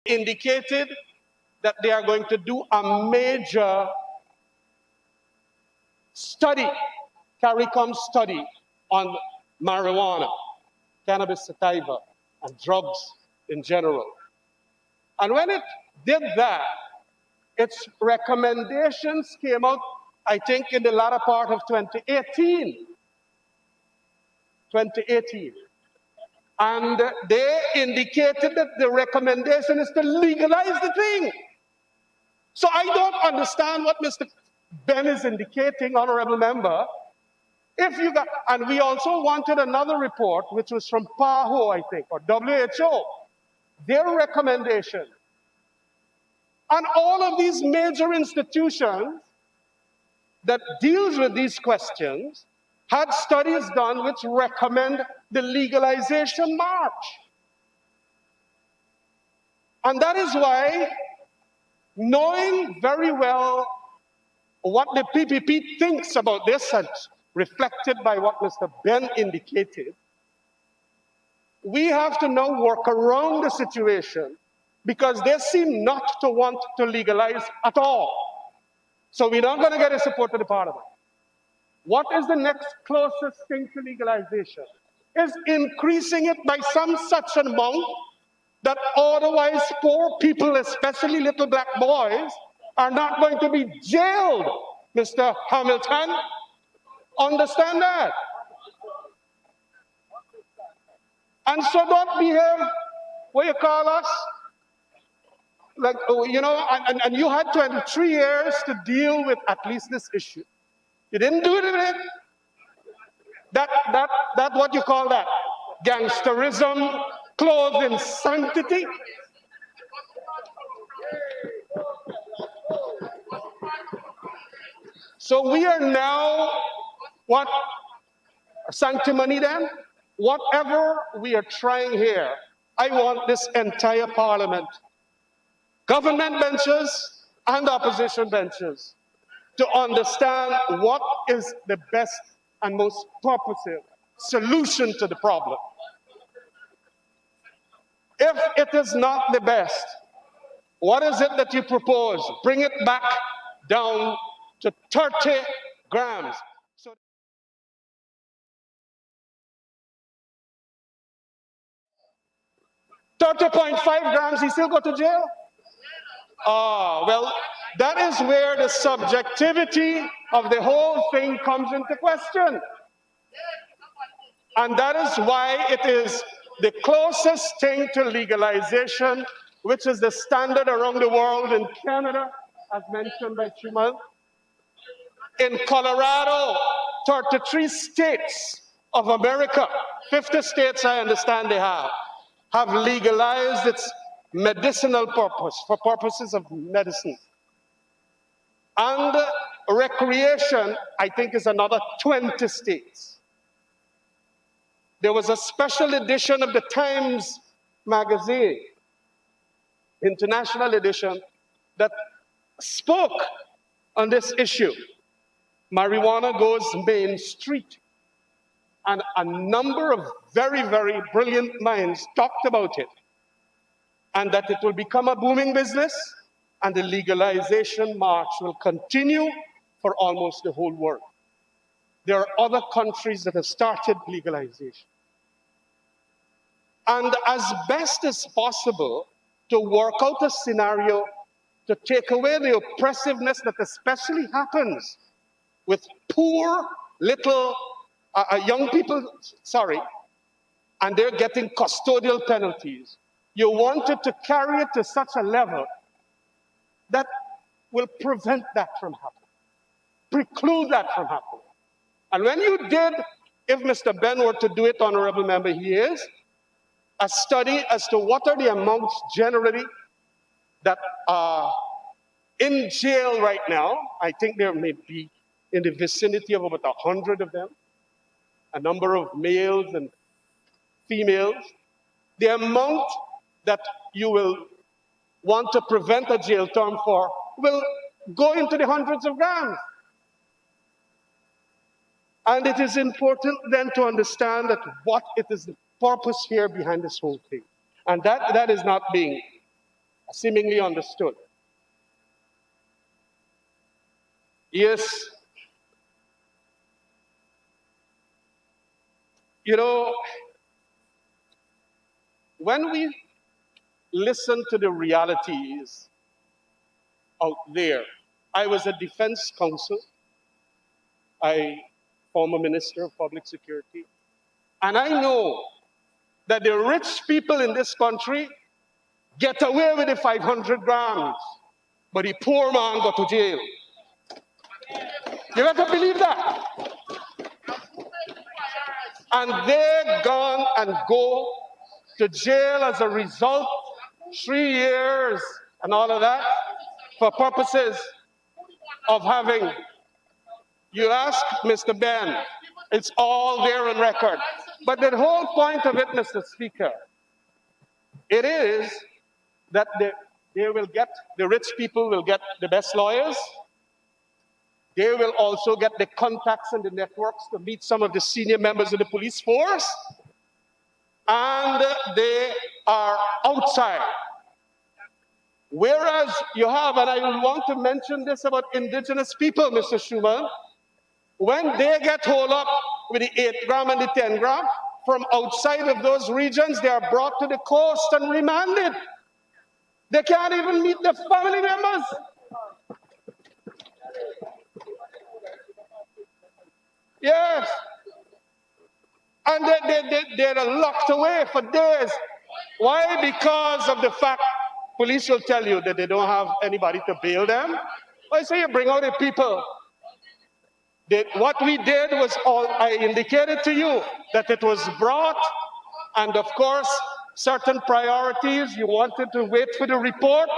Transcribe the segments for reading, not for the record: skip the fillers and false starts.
indicated that they are going to do a major study, CARICOM study on marijuana, cannabis sativa, and drugs in general. And when it did that, its recommendations came out, I think, in the latter part of 2018. And they indicated that the recommendation is to legalize the thing. So I don't understand what Mr. Ben is indicating, honorable member. If you got, and we also wanted another report, which was from PAHO, I think, or WHO, their recommendation. And all of these major institutions that deals with these questions had studies done which recommend the legalization march. And that is why, knowing very well what the PPP thinks about this, and reflected by what Mr. Ben indicated, we have to now work around the situation because they seem not to want to legalize at all. So we're not going to get the support of the Parliament. What is the next closest thing to legalization? Is increasing it by some such an amount that otherwise poor people, especially little black boys, are not going to be jailed, Mr. Hamilton. Understand that. And so don't behave, what you call us, like, you know, and you had 23 years to deal with at least this issue. You didn't do it. That what you call that? Gangsterism, clothed in sanctity. So we are now, what? Sanctimony then? Whatever we are trying here, I want this entire Parliament, government benches and opposition benches, to understand what is the best and most purposive solution to the problem. If it is not the best, what is it that you propose? Bring it back down to 30 grams. So 30.5 grams, he still go to jail? Well, that is where the subjectivity of the whole thing comes into question. And that is why it is the closest thing to legalization, which is the standard around the world in Canada, as mentioned by Chumal. In Colorado, 33 states of America, 50 states I understand they have legalized its medicinal purpose, for purposes of medicine. And recreation, I think, is another 20 states. There was a special edition of the Times magazine, international edition, that spoke on this issue. Marijuana goes Main Street. And a number of very, very brilliant minds talked about it. And that it will become a booming business, and the legalization march will continue for almost the whole world. There are other countries that have started legalization. And as best as possible, to work out a scenario to take away the oppressiveness that especially happens with poor little young people, and they're getting custodial penalties. You wanted to carry it to such a level that will prevent that from happening, preclude that from happening. And when you did, if Mr. Ben were to do it, honorable member, he is, a study as to what are the amounts generally that are in jail right now. I think there may be in the vicinity of about 100 of them, a number of males and females. The amount that you will want to prevent a jail term for will go into the hundreds of grams. And it is important then to understand that what it is the purpose here behind this whole thing. And that is not being seemingly understood. Yes, you know, when we listen to the realities out there, I was a defense counsel, former minister of public security, and I know that the rich people in this country get away with the 500 grams, but the poor man go to jail. You got to believe that. And they're gone and go to jail as a result, 3 years and all of that, for purposes of having, you ask Mr. Ben, it's all there on record. But the whole point of it, Mr. Speaker, it is that the rich people will get the best lawyers. They will also get the contacts and the networks to meet some of the senior members of the police force. And they are outside. Whereas you have, and I want to mention this about indigenous people, Mr. Schumann, when they get hold up with the 8 gram and the 10 gram, from outside of those regions, they are brought to the coast and remanded. They can't even meet their family members. Yes. And they're locked away for days. Why? Because of the fact police will tell you that they don't have anybody to bail them. I say you bring out the people. What we did was all, I indicated to you that it was brought, and of course, certain priorities, you wanted to wait for the report,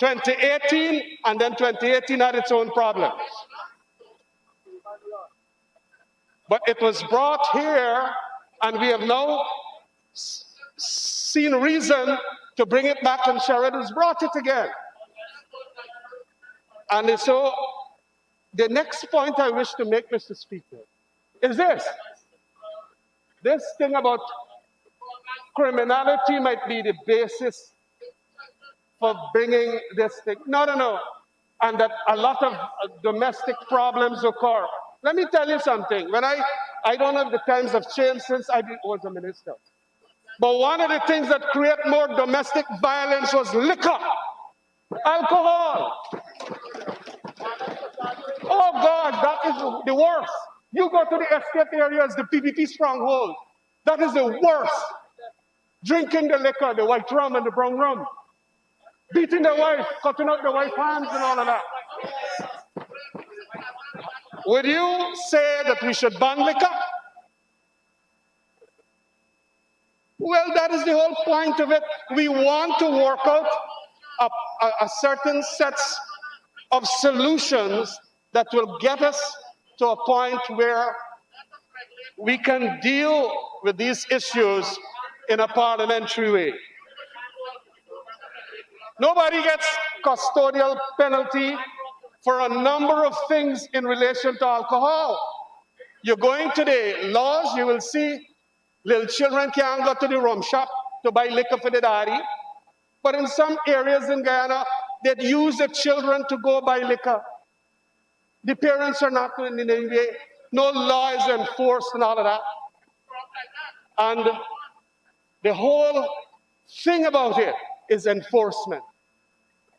2018, and then 2018 had its own problems. But it was brought here, and we have now seen reason to bring it back, and Sherrod has brought it again. And so, the next point I wish to make, Mr. Speaker, is this. This thing about criminality might be the basis for bringing this thing. No. And that a lot of domestic problems occur. Let me tell you something. When I don't know if the times have changed since I was a minister. But one of the things that create more domestic violence was liquor, alcohol. Oh God, that is the worst. You go to the estate areas, the PPP stronghold. That is the worst. Drinking the liquor, the white rum and the brown rum. Beating the wife, cutting out the wife's hands and all of that. Would you say that we should ban liquor? Well, that is the whole point of it. We want to work out a certain sets of solutions that will get us to a point where we can deal with these issues in a parliamentary way. Nobody gets custodial penalty for a number of things in relation to alcohol. You're going to the laws, you will see little children can't go to the rum shop to buy liquor for the daddy. But in some areas in Guyana, they'd use the children to go buy liquor. The parents are not doing it in any way. No law is enforced and all of that. And the whole thing about it is enforcement.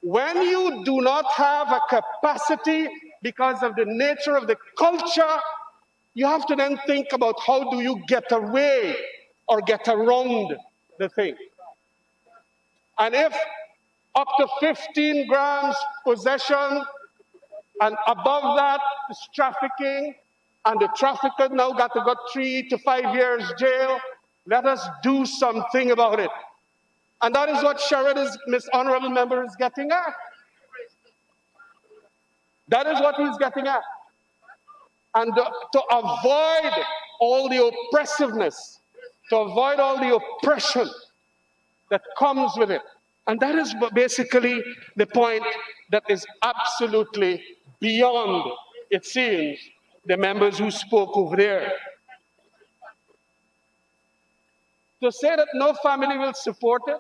When you do not have a capacity because of the nature of the culture, you have to then think about how do you get away or get around the thing. And if up to 15 grams possession and above that is trafficking, and the trafficker now got to go 3 to 5 years jail, let us do something about it. And that is what Sherrod is, Miss Honorable Member, is getting at. That is what he's getting at. And to avoid all the oppressiveness, to avoid all the oppression that comes with it. And that is basically the point that is absolutely beyond, it seems, the members who spoke over there. To say that no family will support it,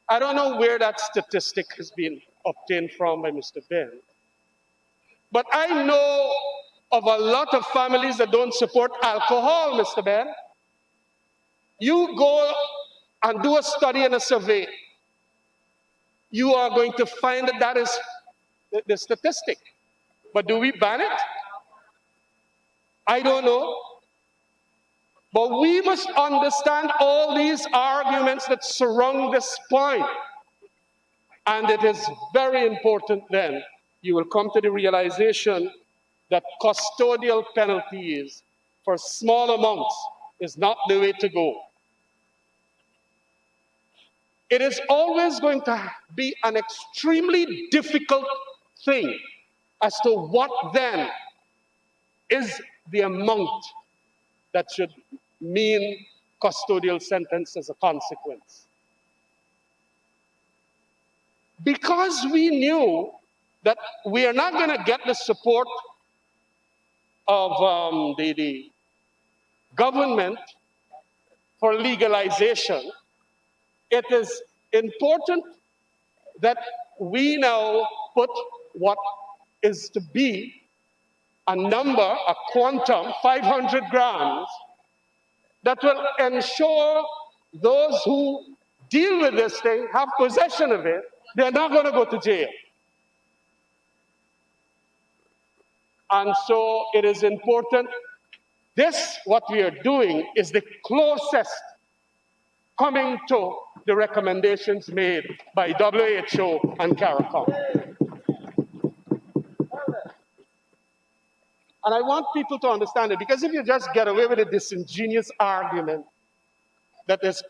I don't know where that statistic has been obtained from by Mr. Ben, but I know of a lot of families that don't support alcohol, Mr. Ben. You go and do a study and a survey, you are going to find that that is the statistic. But do we ban it? I don't know. But we must understand all these arguments that surround this point. And it is very important then you will come to the realization that custodial penalties for small amounts is not the way to go. It is always going to be an extremely difficult thing as to what then is the amount that should mean custodial sentence as a consequence. Because we knew that we are not going to get the support of the government for legalization, it is important that we now put what is to be a number, a quantum, 500 grams, that will ensure those who deal with this thing, have possession of it, they're not going to go to jail. And so it is important. This, what we are doing, is the closest coming to the recommendations made by WHO and CARICOM. And I want people to understand it, because if you just get away with a disingenuous argument that there's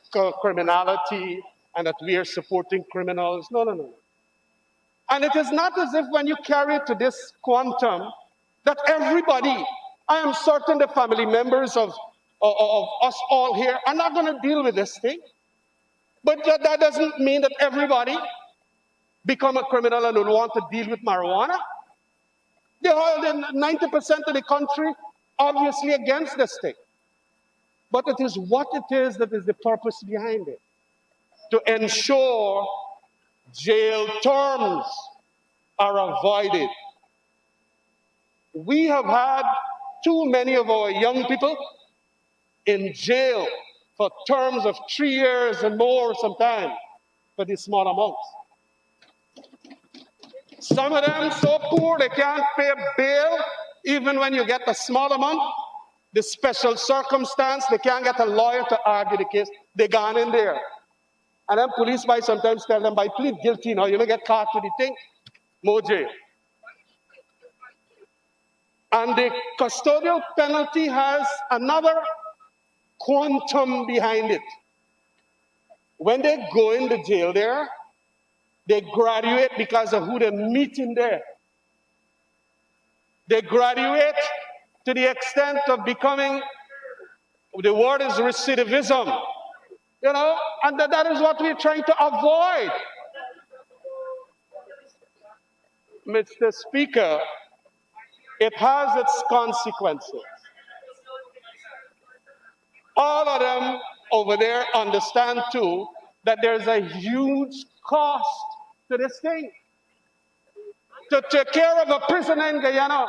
criminality and that we are supporting criminals, no. And it is not as if when you carry it to this quantum that everybody, I am certain the family members of us all here are not going to deal with this thing. But that doesn't mean that everybody become a criminal and will want to deal with marijuana. They are 90% of the country obviously against this thing. But it is what it is that is the purpose behind it. To ensure jail terms are avoided. We have had too many of our young people in jail for terms of 3 years and more sometimes for these small amounts. Some of them so poor they can't pay bail even when you get a small amount. The special circumstance, they can't get a lawyer to argue the case. They gone in there. And then police might sometimes tell them, by plead guilty now, you don't get caught with the thing, more jail. And the custodial penalty has another quantum behind it. When they go in the jail there, they graduate because of who they meet in there. They graduate to the extent of becoming, the word is recidivism. You know, and that is what we're trying to avoid. Mr. Speaker, it has its consequences. All of them over there understand too that there's a huge cost to this thing. To take care of a prisoner in Guyana,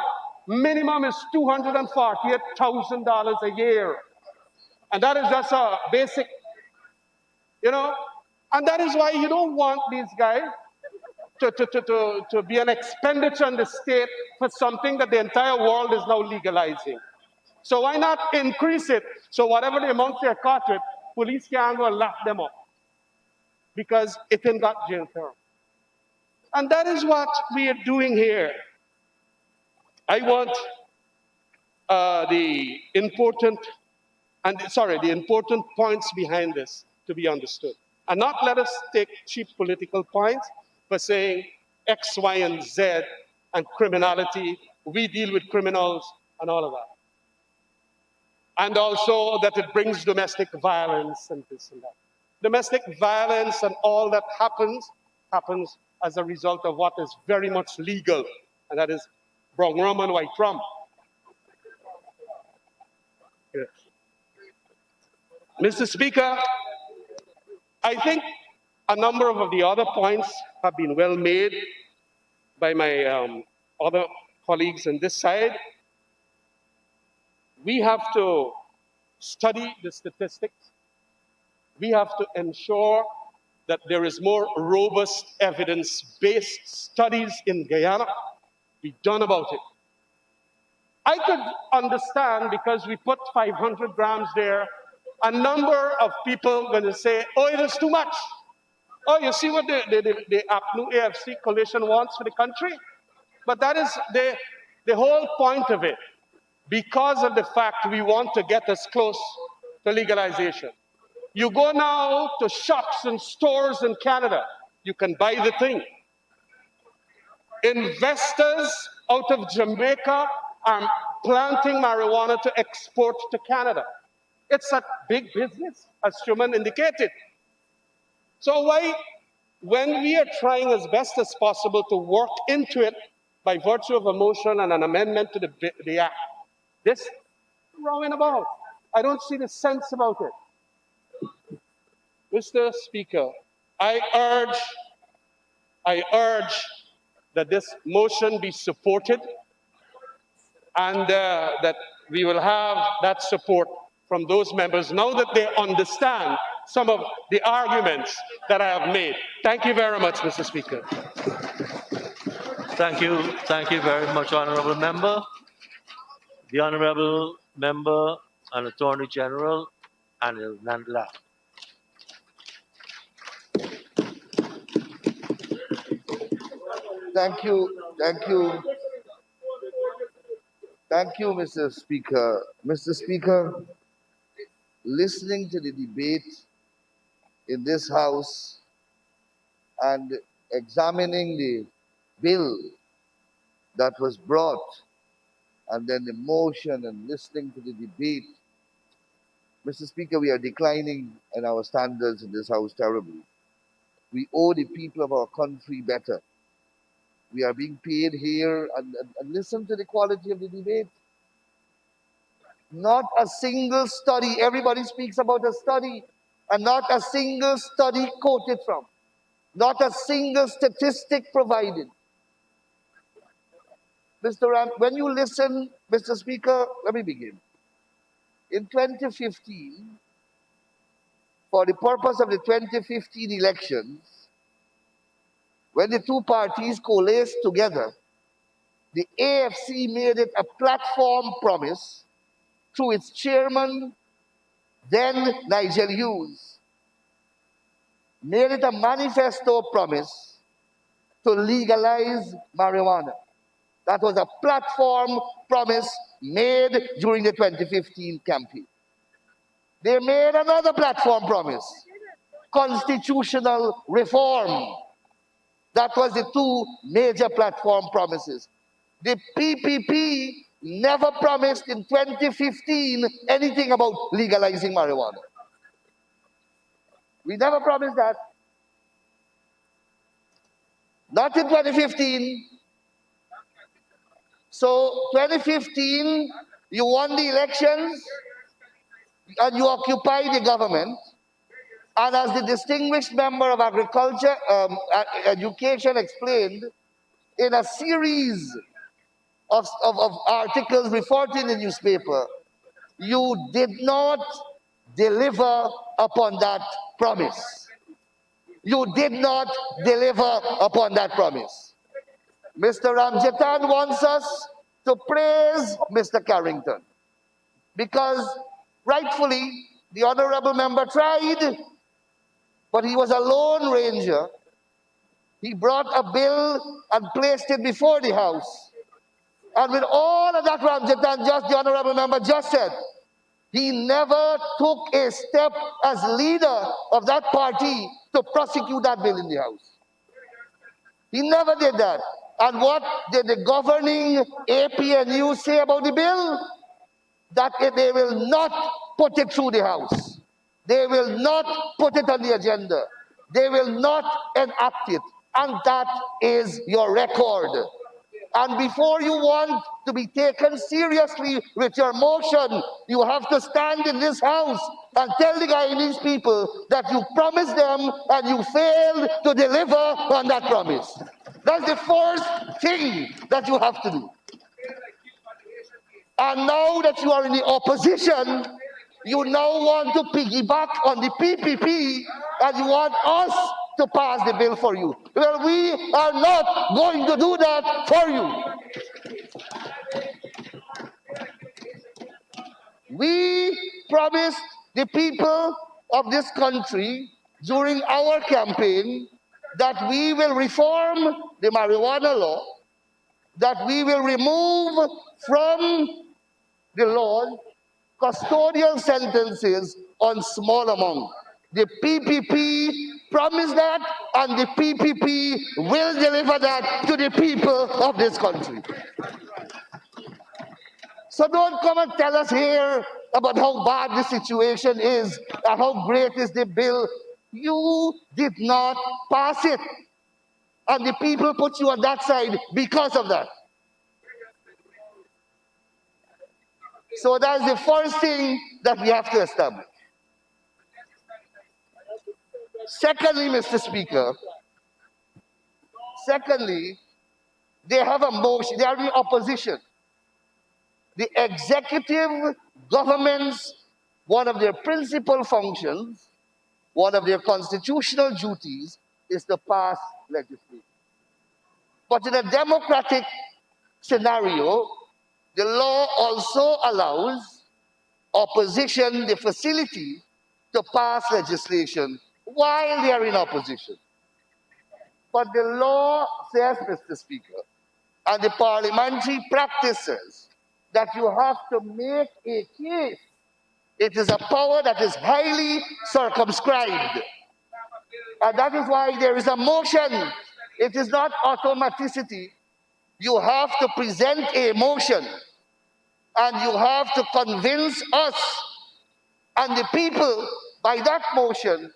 minimum is $248,000 a year. And that is just a basic, you know, and that is why you don't want these guys to be an expenditure on the state for something that the entire world is now legalizing. So why not increase it so whatever the amount they're caught with, police can't go and lock them up because it ain't got jail term. And that is what we are doing here. I want the important points behind this to be understood. And not let us take cheap political points for saying X, Y, and Z and criminality, we deal with criminals and all of that. And also that it brings domestic violence and this and that. Domestic violence and all that happens as a result of what is very much legal, and that is brown rum and white rum. Yes. Mr. Speaker, I think A number of the other points have been well made by my other colleagues on this side. We have to study the statistics. We have to ensure that there is more robust evidence-based studies in Guyana be done about it. I could understand, because we put 500 grams there, a number of people going to say, oh, it is too much. Oh, you see what the APNU AFC coalition wants for the country? But that is the whole point of it, because of the fact we want to get us close to legalization. You go now to shops and stores in Canada, you can buy the thing. Investors out of Jamaica are planting marijuana to export to Canada. It's a big business, as Truman indicated. So why, when we are trying as best as possible to work into it by virtue of a motion and an amendment to the Act, this rowing about, I don't see the sense about it. Mr. Speaker, I urge that this motion be supported, and that we will have that support from those members now that they understand some of the arguments that I have made. Thank you very much, Mr. Speaker. Thank you very much, Honourable Member. The Honourable Member and Attorney General, Anil Nandla. Thank you, Mr. Speaker. Mr. Speaker, listening to the debate in this House and examining the bill that was brought, and then the motion, and listening to the debate, Mr. Speaker, we are declining in our standards in this House terribly. We owe the people of our country better. We are being paid here, and listen to the quality of the debate. Not a single study, everybody speaks about a study, and not a single study quoted from. Not a single statistic provided. Mr. Ram, when you listen, Mr. Speaker, let me begin. In 2015, for the purpose of the 2015 elections, when the two parties coalesced together, the AFC made it a platform promise through its chairman, then Nigel Hughes, made it a manifesto promise to legalize marijuana. That was a platform promise made during the 2015 campaign. They made another platform promise, constitutional reform. That was the two major platform promises. The PPP never promised in 2015 anything about legalizing marijuana. We never promised that. Not in 2015. So 2015, you won the elections and you occupied the government. And as the distinguished member of Agriculture, Education explained, in a series of articles reported in the newspaper, you did not deliver upon that promise. You did not deliver upon that promise. Mr. Ramjatan wants us to praise Mr. Carrington, because rightfully the honorable member tried, but he was a lone ranger. He brought a bill and placed it before the House. And with all of that, Ramjatan, just the honorable member just said, he never took a step as leader of that party to prosecute that bill in the House. He never did that. And what did the governing APNU say about the bill? That they will not put it through the House. They will not put it on the agenda. They will not enact it. And that is your record. And before you want to be taken seriously with your motion, you have to stand in this house and tell the Guyanese people that you promised them and you failed to deliver on that promise. That's the first thing that you have to do. And now that you are in the opposition, you now want to piggyback on the PPP and you want us to pass the bill for you. Well, we are not going to do that for you. We promised the people of this country during our campaign that we will reform the marijuana law, that we will remove from the law custodial sentences on small amount. The PPP promised that, and the PPP will deliver that to the people of this country. So don't come and tell us here about how bad the situation is and how great is the bill. You did not pass it. And the people put you on that side because of that. So that's the first thing that we have to establish. Secondly, Mr. Speaker, they have a motion, they are in opposition. The executive government's, one of their principal functions, one of their constitutional duties is to pass legislation. But in a democratic scenario, the law also allows opposition the facility to pass legislation while they are in opposition. But the law says, Mr. Speaker, and the parliamentary practice says, that you have to make a case. It is a power that is highly circumscribed. And that is why there is a motion. It is not automaticity. You have to present a motion. And you have to convince us and the people by that motion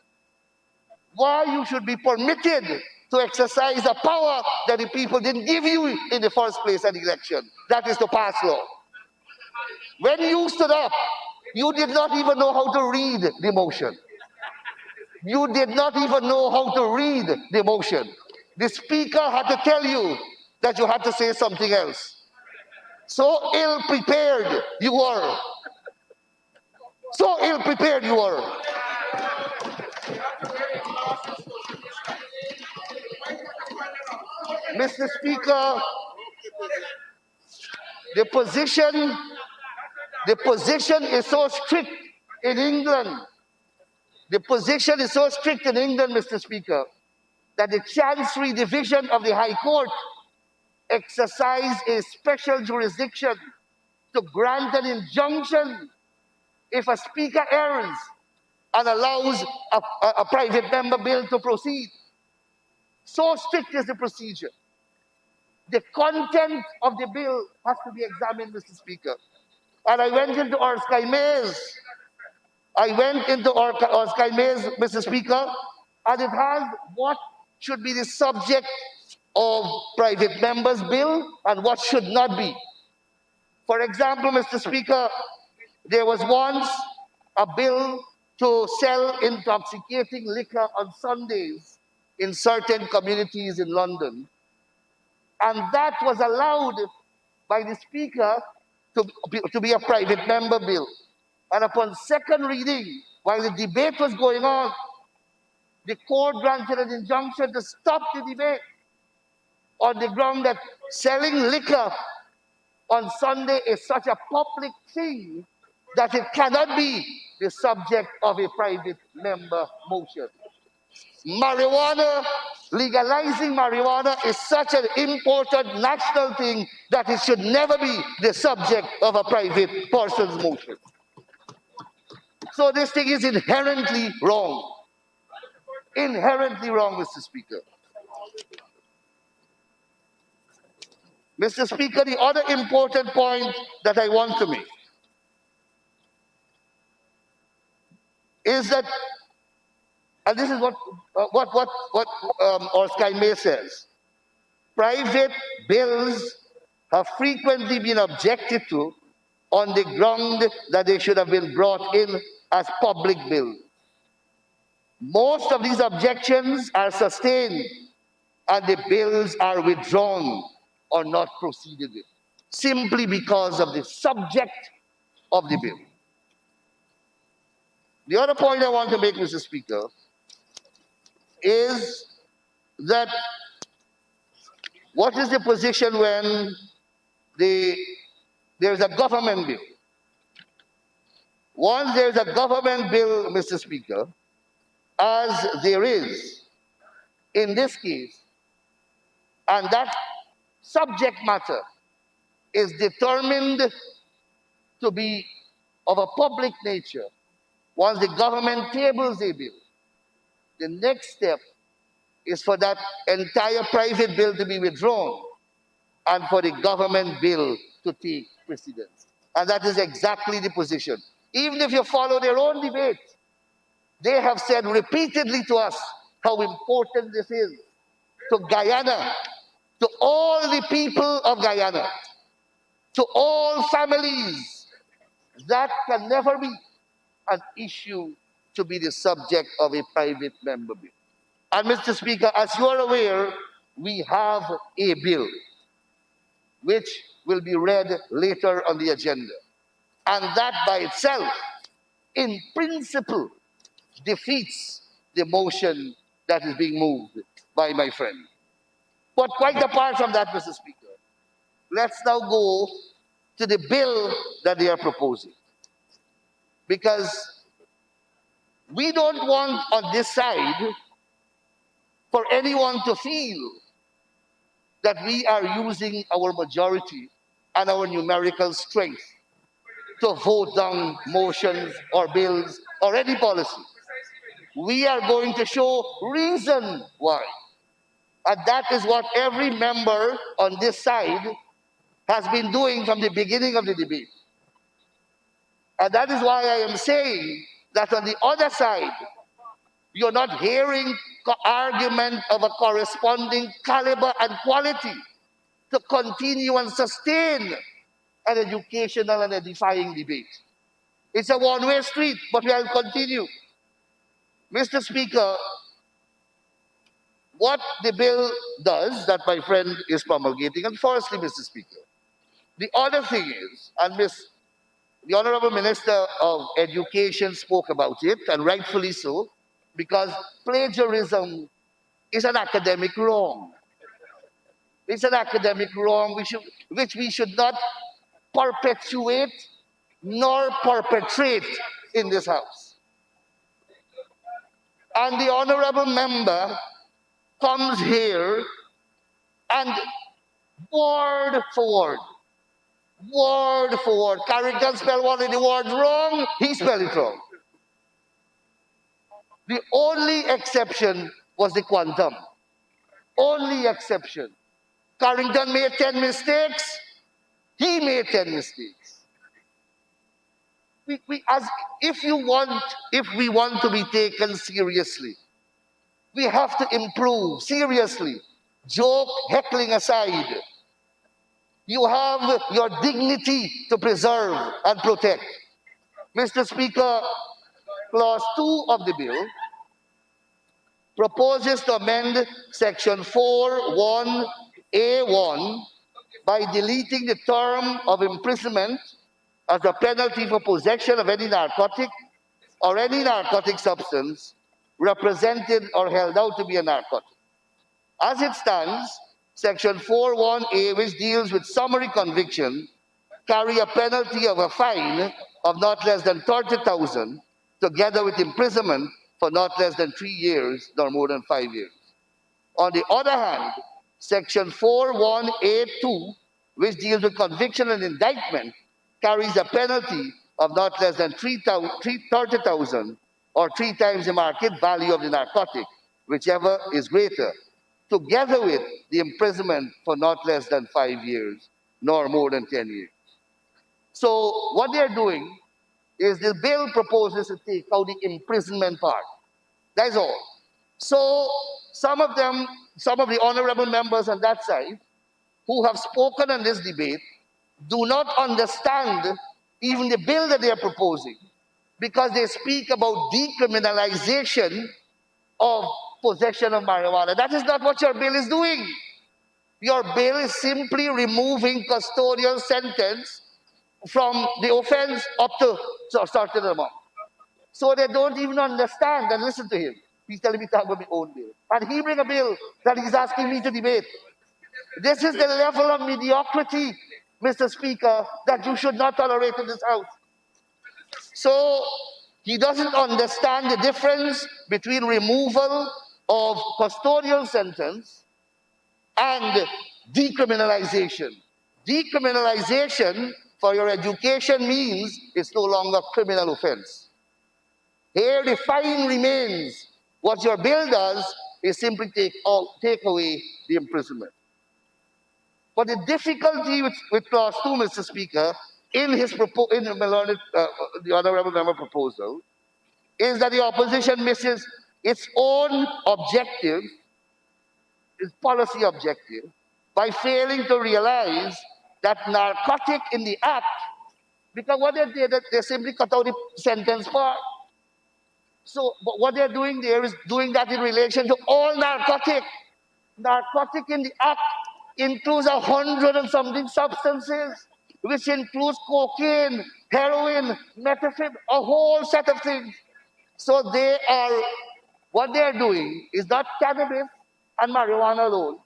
why you should be permitted to exercise a power that the people didn't give you in the first place at the election. That is to pass law. When you stood up, you did not even know how to read the motion. You did not even know how to read the motion. The speaker had to tell you that you had to say something else. So ill-prepared you were. So ill-prepared you were. Mr. Speaker, the position is so strict in England. The position is so strict in England, Mr. Speaker, that the Chancery Division of the High Court exercise a special jurisdiction to grant an injunction if a speaker errs and allows a private member bill to proceed. So strict is the procedure. The content of the bill has to be examined, Mr. Speaker. And I went into Orskay Maze. Mr. Speaker, and it has what should be the subject of private members' bill and what should not be. For example, Mr. Speaker, there was once a bill to sell intoxicating liquor on Sundays in certain communities in London. And that was allowed by the Speaker to be a private member bill. And upon second reading, while the debate was going on, the court granted an injunction to stop the debate on the ground that selling liquor on Sunday is such a public thing that it cannot be the subject of a private member motion. Marijuana, legalizing marijuana is such an important national thing that it should never be the subject of a private person's motion. So this thing is inherently wrong. Inherently wrong, Mr. Speaker. Mr. Speaker, the other important point that I want to make is that, and this is what Orskay May says, private bills have frequently been objected to on the ground that they should have been brought in as public bills. Most of these objections are sustained and the bills are withdrawn or not proceeded with, simply because of the subject of the bill. The other point I want to make, Mr. Speaker, is that what is the position when there's a government bill? Once there's a government bill, Mr. Speaker, as there is in this case, and that subject matter is determined to be of a public nature, once the government tables a bill, the next step is for that entire private bill to be withdrawn and for the government bill to take precedence. And that is exactly the position. Even if you follow their own debate, they have said repeatedly to us how important this is to Guyana, to all the people of Guyana, to all families. That can never be an issue to be the subject of a private member bill. And Mr. Speaker, as you are aware, we have a bill which will be read later on the agenda. And that by itself, in principle, defeats the motion that is being moved by my friend. But quite apart from that, Mr. Speaker, let's now go to the bill that they are proposing. Because we don't want on this side for anyone to feel that we are using our majority and our numerical strength to vote down motions or bills or any policy. We are going to show reason why. And that is what every member on this side has been doing from the beginning of the debate. And that is why I am saying that on the other side, you're not hearing argument of a corresponding caliber and quality to continue and sustain an educational and edifying debate. It's a one-way street, but we'll continue. Mr. Speaker, what the bill does that my friend is promulgating, and firstly, Mr. Speaker, the other thing is, and the Honorable Minister of Education spoke about it, and rightfully so, because plagiarism is an academic wrong. It's an academic wrong which we should not perpetuate nor perpetrate in this House. And the Honorable Member comes here and word for word, Carrington spelled one of the words wrong, he spelled it wrong. The only exception was the quantum. Only exception. Carrington made 10 mistakes, he made 10 mistakes. If we want to be taken seriously, we have to improve seriously. Joke, heckling aside, you have your dignity to preserve and protect. Mr. Speaker, Clause 2 of the bill proposes to amend Section 4(1)(a)(1) by deleting the term of imprisonment as a penalty for possession of any narcotic or any narcotic substance represented or held out to be a narcotic. As it stands, Section 4(1)(a), which deals with summary conviction, carry a penalty of a fine of not less than 30,000, together with imprisonment for not less than 3 years, nor more than 5 years. On the other hand, Section 4(1)(a)(2), which deals with conviction and indictment, carries a penalty of not less than 30,000 or 3 times the market value of the narcotic, whichever is greater, together with the imprisonment for not less than 5 years, nor more than 10 years. So what they're doing is the bill proposes to take out the imprisonment part. That's all. So some of the honorable members on that side who have spoken in this debate do not understand even the bill that they are proposing, because they speak about decriminalization of possession of marijuana. That is not what your bill is doing. Your bill is simply removing custodial sentence from the offense up to a certain amount. So they don't even understand. And listen to him. He's telling me to talk about my own bill. And he bring a bill that he's asking me to debate. This is the level of mediocrity, Mr. Speaker, that you should not tolerate in this House. So he doesn't understand the difference between removal of custodial sentence and decriminalization. Decriminalization for your education means it's no longer a criminal offense. Here the fine remains. What your bill does is simply take away the imprisonment. But the difficulty with clause 2, Mr. Speaker, in the honorable member proposal, is that the opposition misses its own objective, its policy objective, by failing to realize that narcotic in the act, because what they did, they simply cut out the sentence part. So but what they're doing there is doing that in relation to all narcotic. Narcotic in the act includes 100 and something substances, which includes cocaine, heroin, methamphetamine, a whole set of things. So what they're doing is not cannabis and marijuana alone.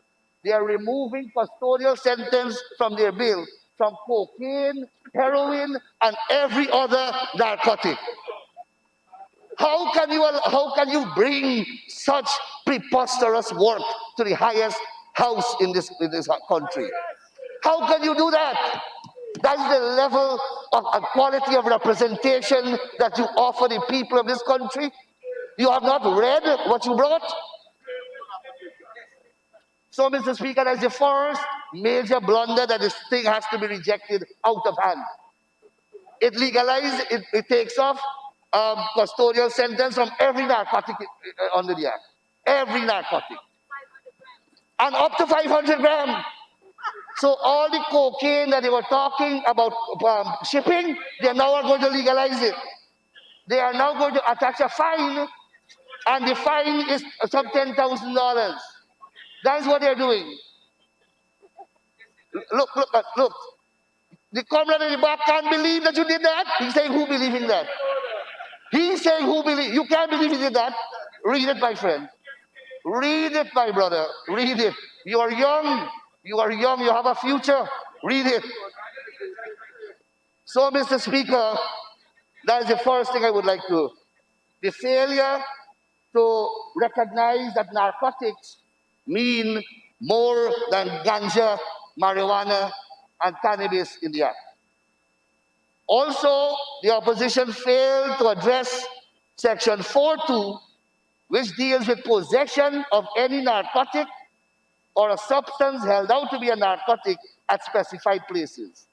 They are removing custodial sentence from their bill from cocaine, heroin, and every other narcotic. How can you bring such preposterous work to the highest house in this country? How can you do that? That is the level of quality of representation that you offer the people of this country. You have not read what you brought. So, Mr. Speaker, that's the first major blunder, that this thing has to be rejected out of hand. It legalizes, it takes off custodial sentence from every narcotic under the act. Every narcotic. And up to 500 grams. So all the cocaine that they were talking about shipping, they now are going to legalize it. They are now going to attach a fine, and the fine is some $10,000. That's what they're doing. Look. The comrade in the back can't believe that you did that. He's saying, who believe in that? He's saying, who believe? You can't believe he did that. Read it, my friend. Read it, my brother. Read it. You are young. You are young. You have a future. Read it. So, Mr. Speaker, that is the first thing I would like to. The failure to recognize that narcotics mean more than ganja, marijuana, and cannabis in the act. Also, the opposition failed to address Section 4.2, which deals with possession of any narcotic or a substance held out to be a narcotic at specified places.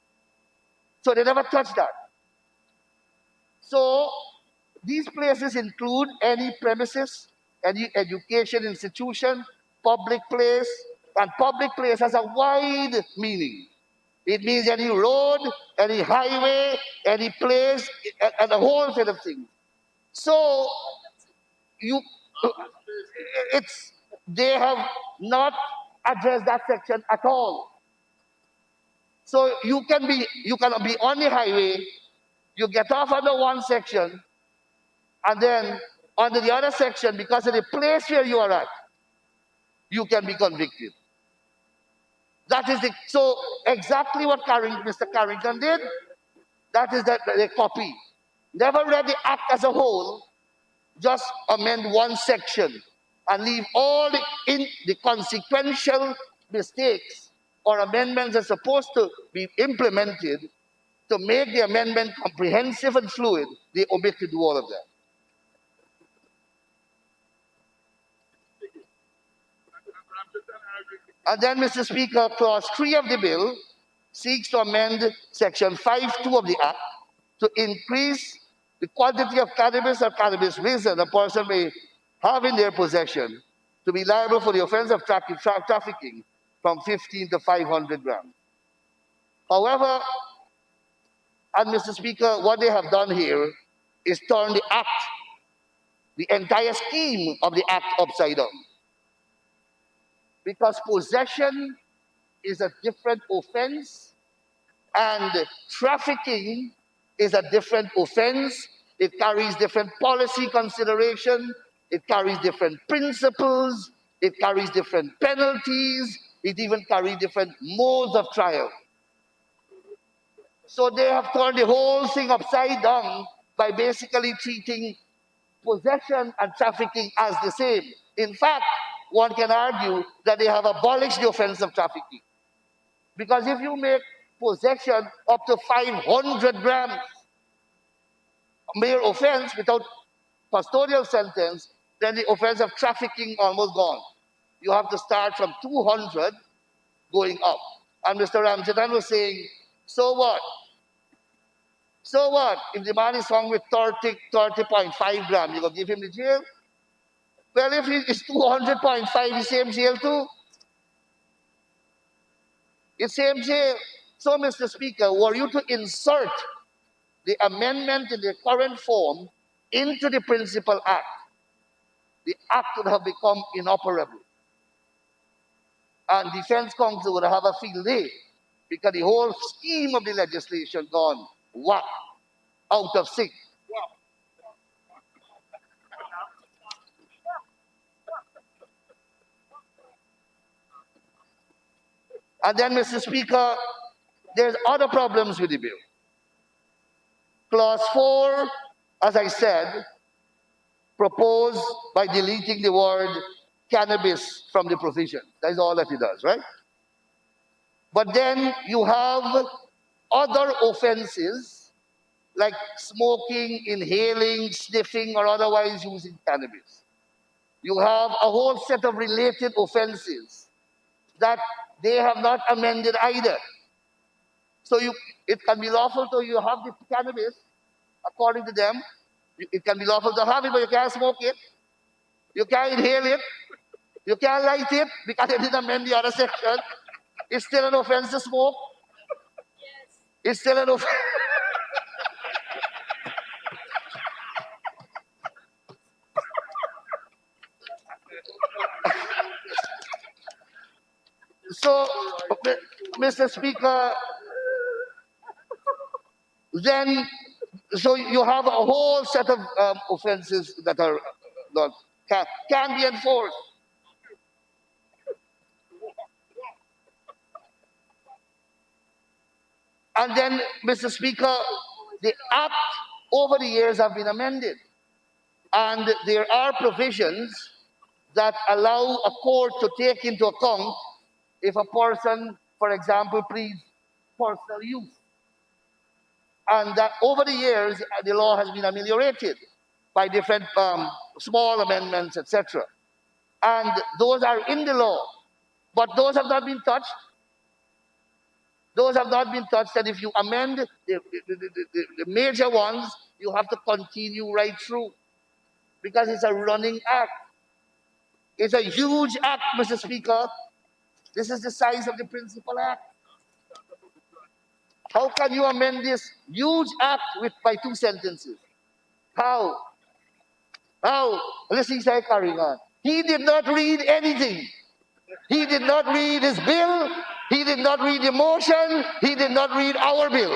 So they never touched that. So these places include any premises, any education institution, public place, and public place has a wide meaning. It means any road, any highway, any place, and a whole set of things. So they have not addressed that section at all. So you can be on the highway, you get off under one section, and then under the other section, because of the place where you are at, you can be convicted. That is so exactly what Mr. Carrington did. That is that they copy. Never read the act as a whole, just amend one section and leave all the consequential mistakes or amendments that are supposed to be implemented to make the amendment comprehensive and fluid. They omit to do all of that. And then, Mr. Speaker, Clause 3 of the bill seeks to amend Section 5.2 of the Act to increase the quantity of cannabis or cannabis resin a person may have in their possession to be liable for the offense of trafficking from 15 to 500 grams. However, and Mr. Speaker, what they have done here is turn the act, the entire scheme of the act upside down. Because possession is a different offense and trafficking is a different offense. It carries different policy consideration. It carries different principles. It carries different penalties. It even carries different modes of trial. So they have turned the whole thing upside down by basically treating possession and trafficking as the same. In fact, one can argue that they have abolished the offense of trafficking. Because if you make possession up to 500 grams mere offense without custodial sentence, then the offense of trafficking almost gone. You have to start from 200 going up. And Mr. Ramcharan was saying, so what? So what? If the man is found with 30.5 grams, you gonna give him the jail? Well, if it's 200.5, he's same jail too. It's same jail. So, Mr. Speaker, were you to insert the amendment in the current form into the Principal Act, the act would have become inoperable. And Defense Counsel would have a field day because the whole scheme of the legislation gone whack, out of sync. And then, Mr. Speaker, there's other problems with the bill. Clause 4, as I said, proposed by deleting the word cannabis from the provision. That's all that it does, right? But then you have other offenses like smoking, inhaling, sniffing, or otherwise using cannabis. You have a whole set of related offenses that they have not amended either. So it can be lawful to you have the cannabis, according to them. It can be lawful to have it, but you can't smoke it. You can't inhale it. You can't light it because they didn't amend the other section. It's still an offense to smoke. Yes. It's still an offense. So, Mr. Speaker, then, so you have a whole set of offenses that are not can be enforced. And then, Mr. Speaker, the Act over the years have been amended. And there are provisions that allow a court to take into account if a person, for example, pleads personal use. And that over the years, the law has been ameliorated by different small amendments, etc. And those are in the law. But those have not been touched. Those have not been touched, and if you amend the major ones, you have to continue right through because it's a running act. It's a huge act, Mr. Speaker. This is the size of the Principal Act. How can you amend this huge act by 2 sentences? How? How? Listen, he's carrying on. He did not read anything. He did not read his bill. He did not read the motion. He did not read our bill.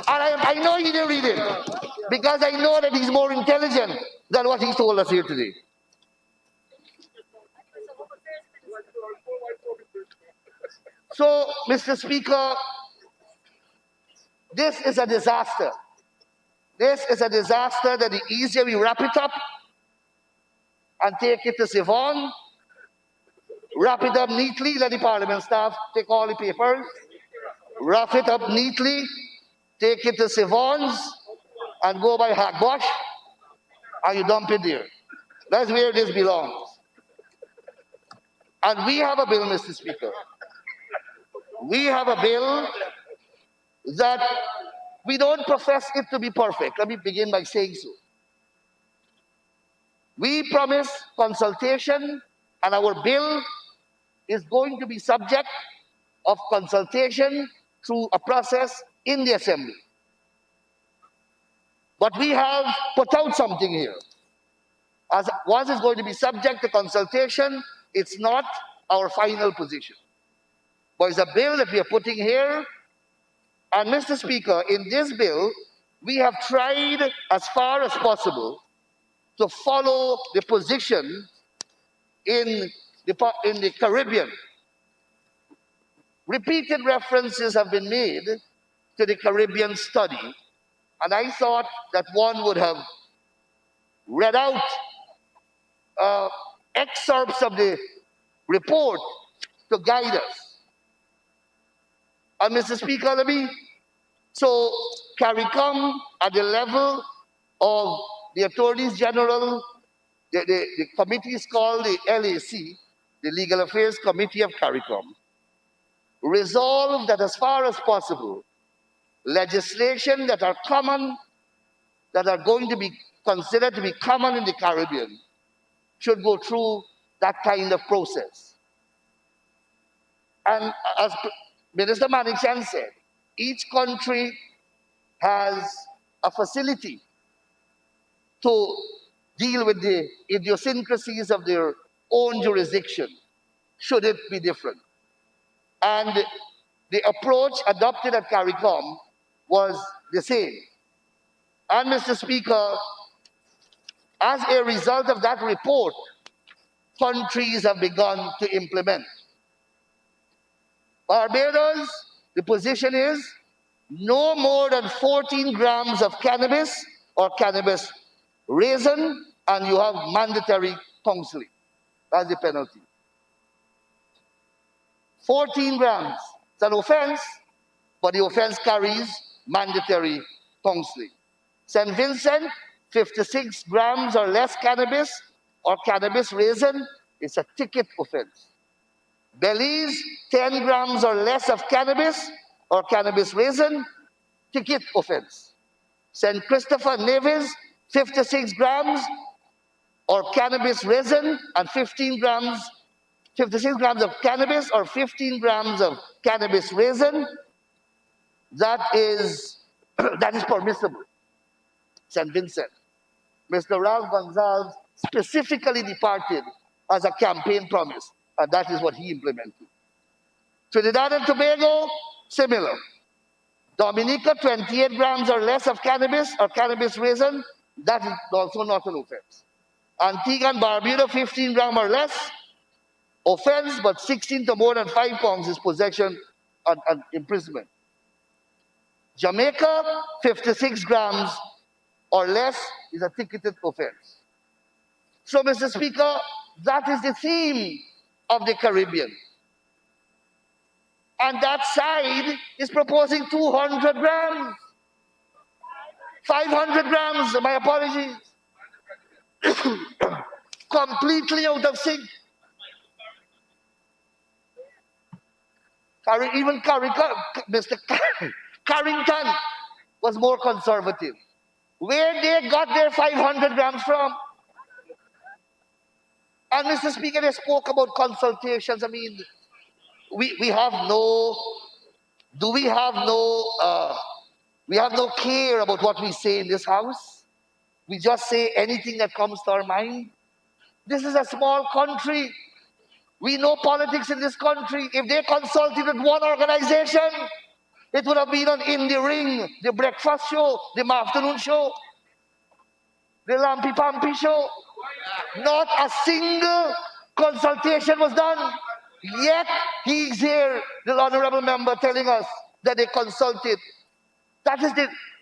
And I know he didn't read it because I know that he's more intelligent than what he told us here today. So, Mr. Speaker, this is a disaster. This is a disaster that the easier we wrap it up and take it to Sivan, wrap it up neatly, let the Parliament staff take all the papers, wrap it up neatly, take it to Sivan's, and go by Hagbosh, and you dump it there. That's where this belongs. And we have a bill, Mr. Speaker. We have a bill that we don't profess it to be perfect. Let me begin by saying so. We promise consultation, and our bill is going to be subject of consultation through a process in the Assembly. But we have put out something here. As once it's going to be subject to consultation, it's not our final position. But it's a bill that we are putting here. And Mr. Speaker, in this bill, we have tried as far as possible to follow the position in the Caribbean. Repeated references have been made to the Caribbean study, and I thought that one would have read out excerpts of the report to guide us. And Mr. Speaker, so CARICOM at the level of the Attorneys General, the committee is called the LAC, the Legal Affairs Committee of CARICOM, resolved that as far as possible, legislation that are common, that are going to be considered to be common in the Caribbean, should go through that kind of process. And as Minister Manichan said, each country has a facility to deal with the idiosyncrasies of their own jurisdiction, should it be different. And the approach adopted at CARICOM was the same. And Mr. Speaker, as a result of that report, countries have begun to implement. Barbados, the position is no more than 14 grams of cannabis or cannabis resin, and you have mandatory counseling. That's the penalty. 14 grams. It's an offense, but the offense carries mandatory counseling. St. Vincent, 56 grams or less cannabis or cannabis resin, it's a ticket offense. Belize, 10 grams or less of cannabis or cannabis resin, ticket offense. St. Christopher Nevis, 56 grams or cannabis resin and 56 grams of cannabis or 15 grams of cannabis resin, that is permissible. St. Vincent. Mr. Ralph Gonzalez specifically departed as a campaign promise, and that is what he implemented. Trinidad and Tobago, similar. Dominica, 28 grams or less of cannabis or cannabis resin, that is also not an offense. Antigua and Barbuda, 15 grams or less, offense, but 16 to more than 5 pounds is possession and imprisonment. Jamaica, 56 grams or less is a ticketed offense. So, Mr. Speaker, that is the theme of the Caribbean. And that side is proposing 200 grams. 500 grams, my apologies. Completely out of sync. Even Mr. Carrington was more conservative. Where they got their 500 grams from? And Mr. Speaker, they spoke about consultations. I mean, we have no care about what we say in this house. We just say anything that comes to our mind. This is a small country. We know politics in this country. If they consulted with one organization, it would have been on In the Ring, the breakfast show, the afternoon show, the Lampy Pampy show. Not a single consultation was done. Yet he's here, the honorable member, telling us that they consulted. That is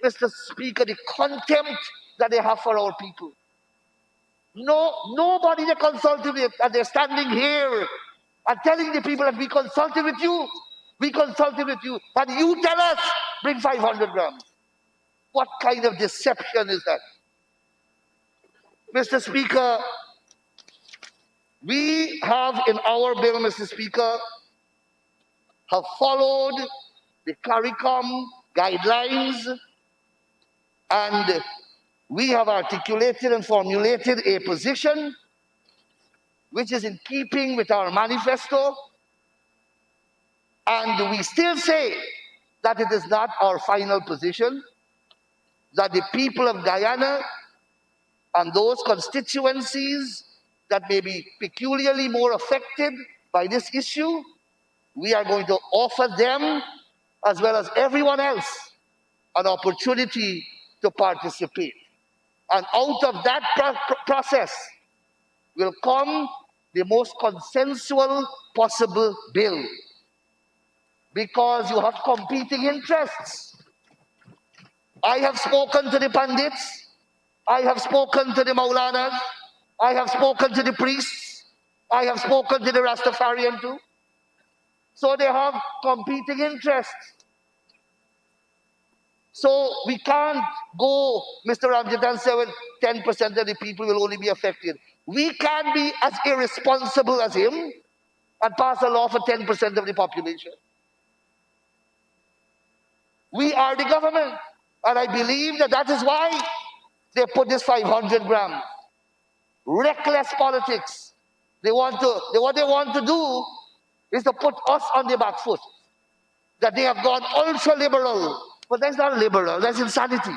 Mr. Speaker, the contempt that they have for our people. Nobody they consulted with, and they're standing here and telling the people that we consulted with you. We consulted with you, and you tell us, bring 500 grams. What kind of deception is that? Mr. Speaker, we have in our bill, Mr. Speaker, have followed the CARICOM guidelines, and we have articulated and formulated a position which is in keeping with our manifesto, and we still say that it is not our final position, that the people of Guyana and those constituencies that may be peculiarly more affected by this issue, we are going to offer them, as well as everyone else, an opportunity to participate. And out of that process will come the most consensual possible bill, because you have competing interests. I have spoken to the Pandits, I have spoken to the Maulanas, I have spoken to the priests, I have spoken to the Rastafarian too. So they have competing interests. So we can't go, Mr. Ramjit, and say, well, 10% of the people will only be affected. We can't be as irresponsible as him and pass a law for 10% of the population. We are the government, and I believe that that is why they put this 500 grams. Reckless politics. What they want to do is to put us on the back foot. That they have gone ultra liberal. But that's not liberal, that's insanity.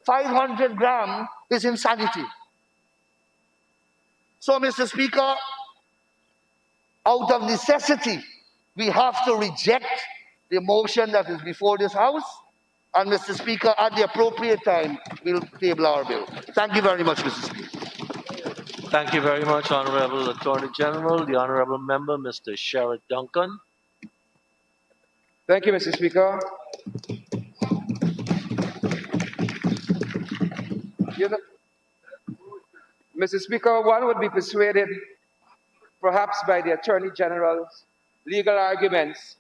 500 grams is insanity. So, Mr. Speaker, out of necessity, we have to reject the motion that is before this House. And, Mr. Speaker, at the appropriate time, we'll table our bill. Thank you very much, Mr. Speaker. Thank you very much, Honorable Attorney General. The Honorable Member, Mr. Sherrod Duncan. Thank you, Mr. Speaker. Mr. Speaker, one would be persuaded, perhaps by the Attorney General's legal arguments,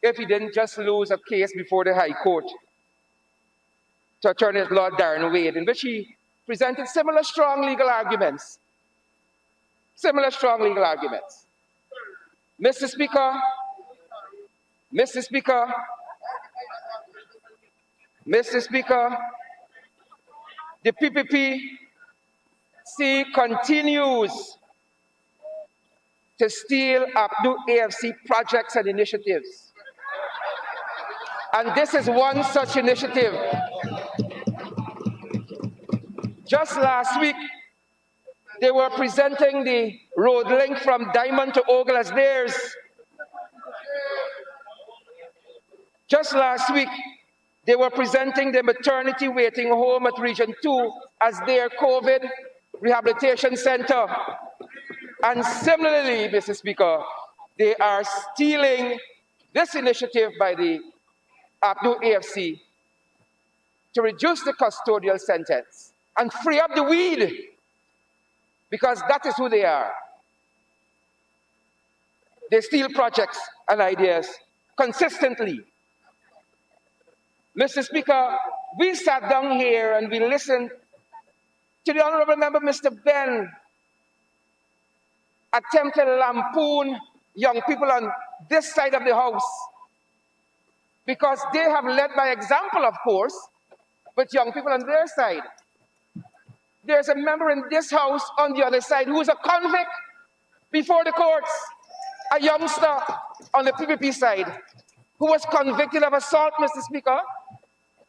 if he didn't just lose a case before the High Court to Attorney at Law Darren Wade, in which he presented similar strong legal arguments. Similar strong legal arguments. Mr. Speaker, Mr. Speaker, Mr. Speaker, the PPPC continues to steal up new AFC projects and initiatives. And this is one such initiative. Just last week, they were presenting the road link from Diamond to Ogle as theirs. Just last week, they were presenting the maternity waiting home at Region 2 as their COVID rehabilitation center. And similarly, Mr. Speaker, they are stealing this initiative by the Abdu AFC to reduce the custodial sentence and free up the weed, because that is who they are. They steal projects and ideas consistently. Mr. Speaker, we sat down here and we listened to the Honorable Member, Mr. Ben, attempt to lampoon young people on this side of the House, because they have led by example, of course, with young people on their side. There's a member in this House on the other side who is a convict before the courts, a youngster on the PPP side who was convicted of assault, Mr. Speaker,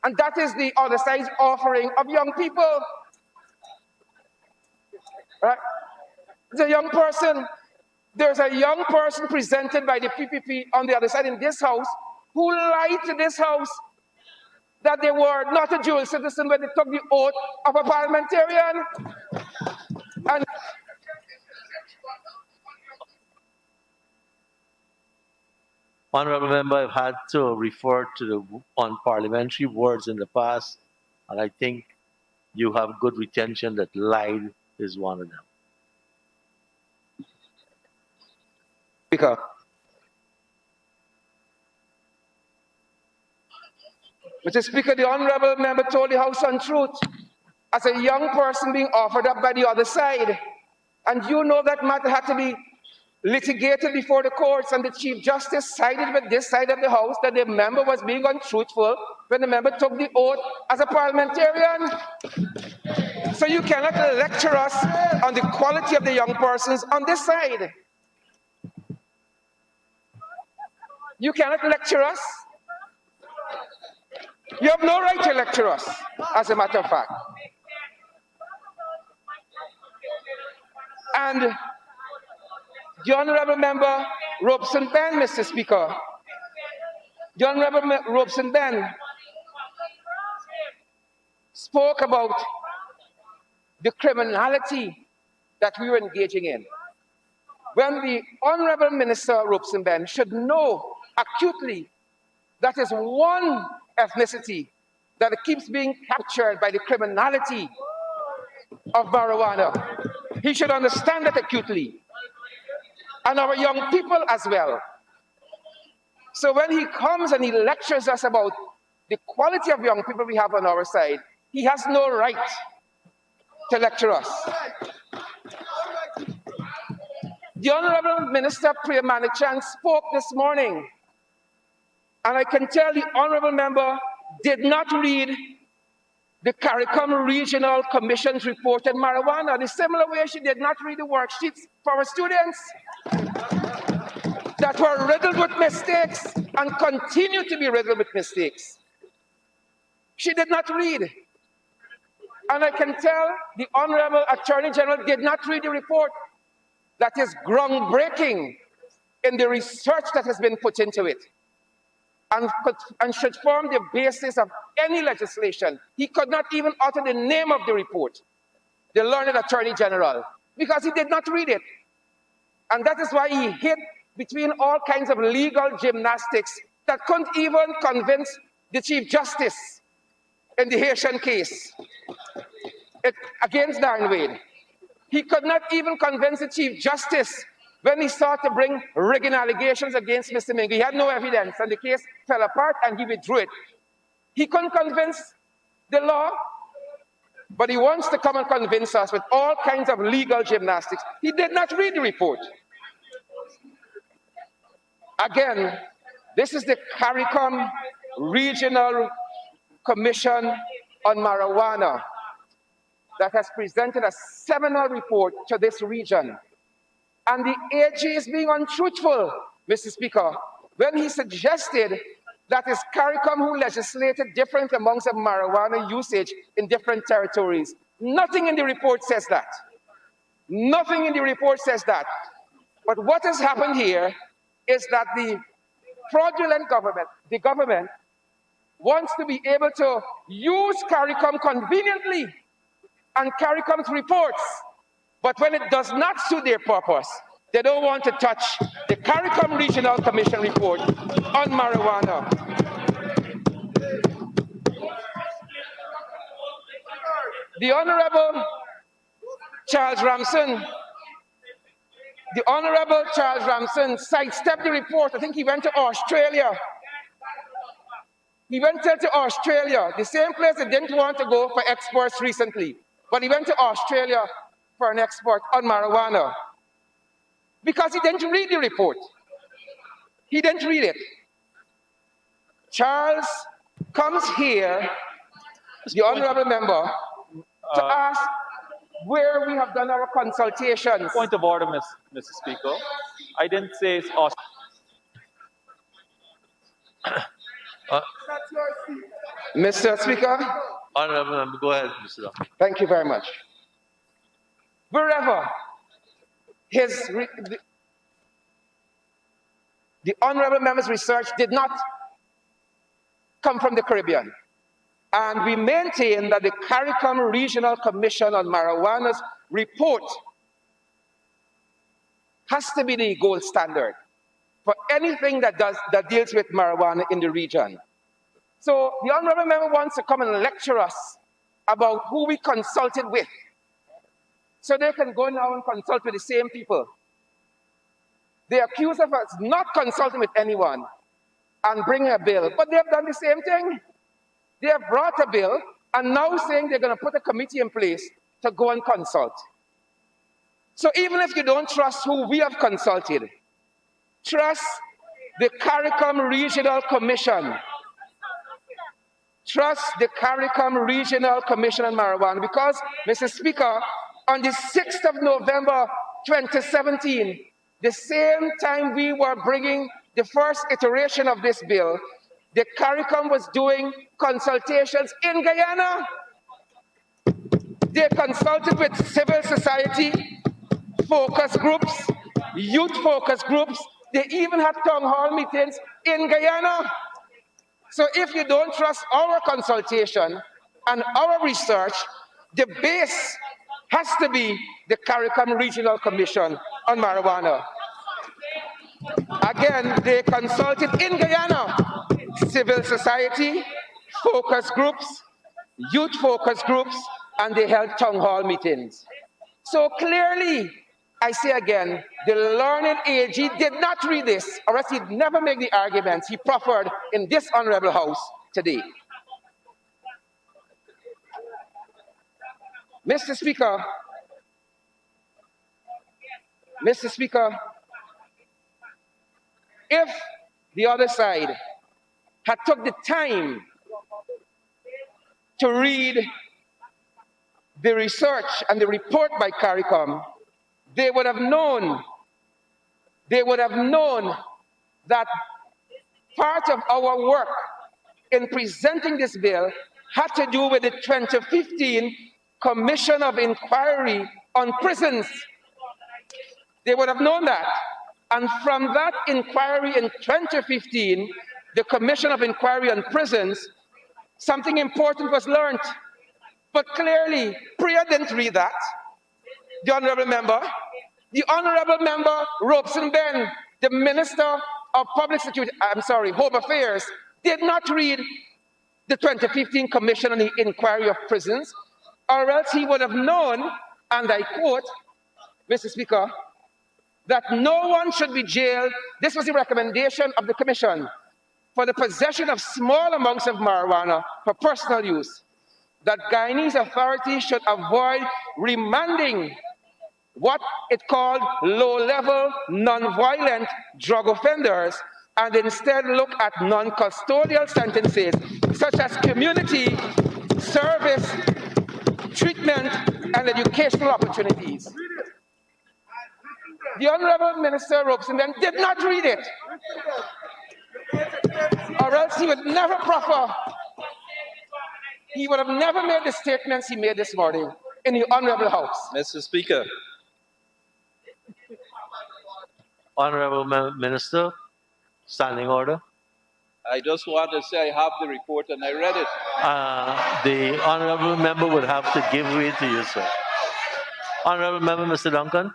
and that is the other side's offering of young people. Right? There's a young person presented by the PPP on the other side in this House who lied to this House that they were not a dual citizen when they took the oath of a parliamentarian. And Honorable Member, I've had to refer to the unparliamentary words in the past, and I think you have good retention that lied is one of them. Speaker. Mr. Speaker, the Honorable Member told the House untruth as a young person being offered up by the other side. And you know that matter had to be litigated before the courts, and the Chief Justice sided with this side of the House that the member was being untruthful when the member took the oath as a parliamentarian. So you cannot lecture us on the quality of the young persons on this side. You cannot lecture us. You have no right to lecture us, as a matter of fact. And the Honourable Member Robson Ben, Mr. Speaker, the Honourable Robson Ben spoke about the criminality that we were engaging in. When the Honourable Minister Robson Ben should know acutely that is one ethnicity that keeps being captured by the criminality of marijuana. He should understand that acutely. And our young people as well. So when he comes and he lectures us about the quality of young people we have on our side, he has no right to lecture us. The Honourable Minister Priya Manichan spoke this morning, and I can tell the Honourable Member did not read the CARICOM Regional Commission's report on marijuana, the similar way she did not read the worksheets for our students that were riddled with mistakes and continue to be riddled with mistakes. She did not read. And I can tell the Honourable Attorney General did not read the report that is groundbreaking in the research that has been put into it and should form the basis of any legislation. He could not even utter the name of the report, the learned Attorney General, because he did not read it. And that is why he hit between all kinds of legal gymnastics that couldn't even convince the Chief Justice in the Haitian case against Darren Wade. He could not even convince the Chief Justice when he sought to bring rigging allegations against Mr. Mingo. He had no evidence, and the case fell apart, and he withdrew it. He couldn't convince the law, but he wants to come and convince us with all kinds of legal gymnastics. He did not read the report. Again, this is the CARICOM Regional Commission on Marijuana that has presented a seminal report to this region. And the AG is being untruthful, Mr. Speaker, when he suggested that it's CARICOM who legislated different amounts of marijuana usage in different territories. Nothing in the report says that. Nothing in the report says that. But what has happened here is that the fraudulent government, the government, wants to be able to use CARICOM conveniently and CARICOM's reports. But when it does not suit their purpose, they don't want to touch the CARICOM Regional Commission report on marijuana. The Honourable Charles Ramson sidestepped the report. I think he went to Australia. He went to Australia, the same place they didn't want to go for exports recently. But he went to Australia for an export on marijuana because he didn't read the report. He didn't read it. Charles comes here, the Honourable Member, to ask where we have done our consultations. Point of order, Mr. Speaker. I didn't say it's Mr. Speaker. Honourable Member, go ahead, Mr. Doctor. Thank you very much. Wherever the Honourable Member's research did not come from the Caribbean. And we maintain that the CARICOM Regional Commission on Marijuana's report has to be the gold standard for anything that deals with marijuana in the region. So the Honourable Member wants to come and lecture us about who we consulted with, so they can go now and consult with the same people. They accuse of us not consulting with anyone and bringing a bill, but they have done the same thing. They have brought a bill and now saying they're going to put a committee in place to go and consult. So even if you don't trust who we have consulted, trust the CARICOM Regional Commission. Trust the CARICOM Regional Commission on Marijuana because, Mr. Speaker, on the 6th of November 2017, the same time we were bringing the first iteration of this bill, the CARICOM was doing consultations in Guyana. They consulted with civil society, focus groups, youth focus groups. They even had town hall meetings in Guyana. So if you don't trust our consultation and our research, the base has to be the CARICOM Regional Commission on Marijuana. Again, they consulted in Guyana, civil society, focus groups, youth focus groups, and they held town hall meetings. So clearly, I say again, the learned AG did not read this, or else he'd never make the arguments he proffered in this honorable house today. Mr. Speaker, if the other side had took the time to read the research and the report by CARICOM, they would have known that part of our work in presenting this bill had to do with the 2015 Commission of Inquiry on Prisons. They would have known that. And from that inquiry in 2015, the Commission of Inquiry on Prisons, something important was learned. But clearly, Priya didn't read that. The honorable member, Globespan, the Minister of Home Affairs, did not read the 2015 Commission on the Inquiry of Prisons, or else he would have known, and I quote, Mr. Speaker, that no one should be jailed. This was the recommendation of the Commission for the possession of small amounts of marijuana for personal use, that Guyanese authorities should avoid remanding what it called low-level, non-violent drug offenders and instead look at non-custodial sentences such as community, service, treatment, and educational opportunities. The Honorable Minister Globespan did not read it, or else he would never proffer. He would have never made the statements he made this morning in the Honorable House. Mr. Speaker. Honorable Minister, standing order. I just want to say I have the report and I read it. The honorable member would have to give way to you, sir. Honorable member, Mr. Duncan.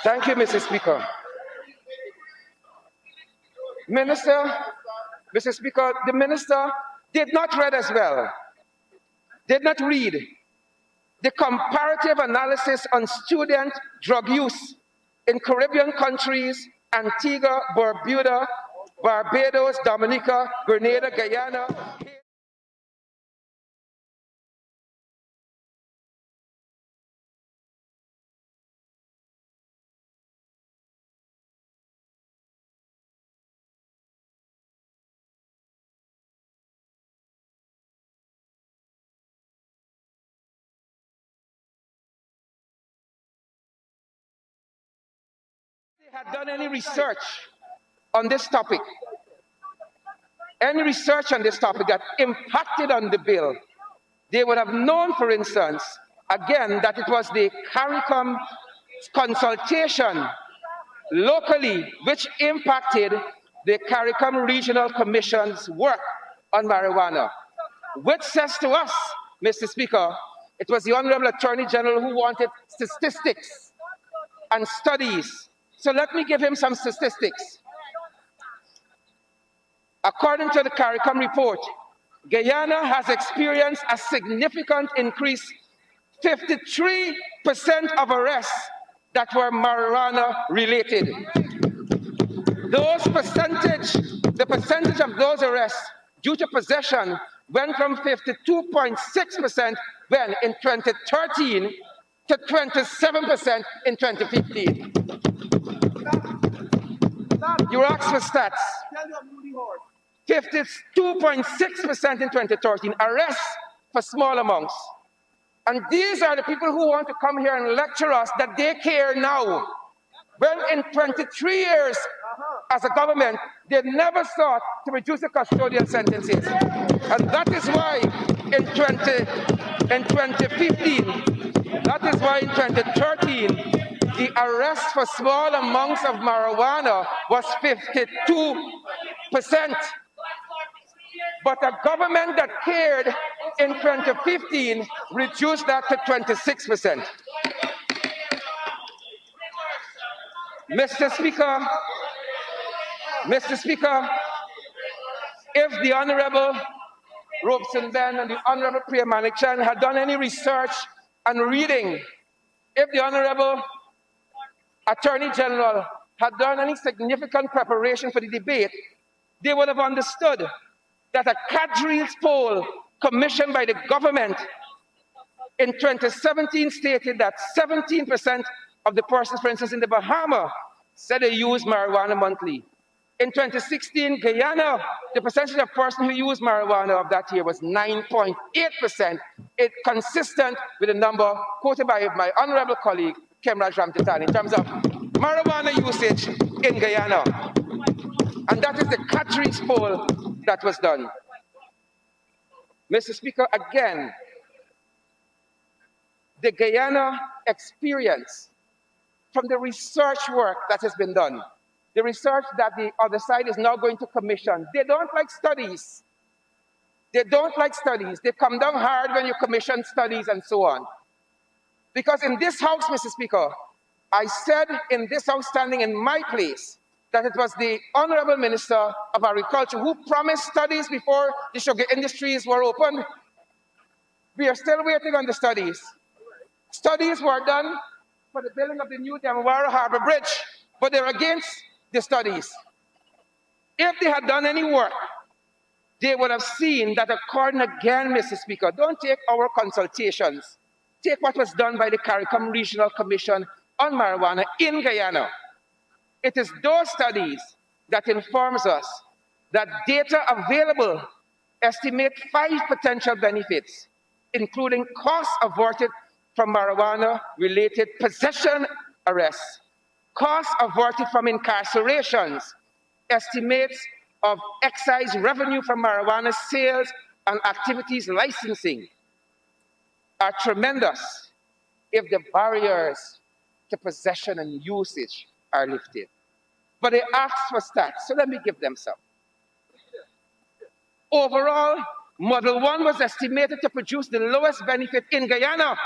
Thank you, Mr. Speaker. Mr. Speaker, the minister did not read as well, did not read the comparative analysis on student drug use in Caribbean countries, Antigua, Barbuda, Barbados, Dominica, Grenada, Guyana. Had done any research on this topic, that impacted on the bill, they would have known, for instance, again, that it was the CARICOM consultation locally which impacted the CARICOM Regional Commission's work on marijuana, which says to us, Mr. Speaker, it was the Honorable Attorney General who wanted statistics and studies. So let me give him some statistics. According to the CARICOM report, Guyana has experienced a significant increase, 53% of arrests that were marijuana related. The percentage of those arrests due to possession went from 52.6% when in 2013 to 27% in 2015. You asked for stats. 52.6% in 2013, arrests for small amounts. And these are the people who want to come here and lecture us that they care now. When in 23 years as a government, they never sought to reduce the custodial sentences. And that is why in 2015, that is why in 2013, the arrest for small amounts of marijuana was 52%. But a government that cared in 2015 reduced that to 26%. Mr. Speaker, if the Honorable Robeson Ben and the Honorable Priya Manichan had done any research and reading, if the Honorable Attorney General had done any significant preparation for the debate, they would have understood that a Cadres poll commissioned by the government in 2017 stated that 17% of the persons, for instance, in the Bahamas, said they use marijuana monthly. In 2016, Guyana, the percentage of persons who used marijuana of that year was 9.8%. It's consistent with the number quoted by my honorable colleague, Kemraj Ramtitan, in terms of marijuana usage in Guyana. And that is the Cadres poll that was done. Mr. Speaker, again, the Guyana experience from the research work that has been done, the research that the other side is now going to commission. They don't like studies. They don't like studies. They come down hard when you commission studies and so on. Because in this House, Mr. Speaker, I said in this House standing in my place that it was the Honorable Minister of Agriculture who promised studies before the sugar industries were opened. We are still waiting on the studies. Studies were done for the building of the new Demawara Harbor Bridge, but they're against the studies. If they had done any work, they would have seen that according again, Mr. Speaker, don't take our consultations. Take what was done by the CARICOM Regional Commission on Marijuana in Guyana. It is those studies that informs us that data available estimate 5 potential benefits, including costs averted from marijuana-related possession arrests, costs averted from incarcerations, estimates of excise revenue from marijuana sales and activities licensing are tremendous if the barriers to possession and usage are lifted. But they asked for stats, so let me give them some. Overall, Model 1 was estimated to produce the lowest benefit in Guyana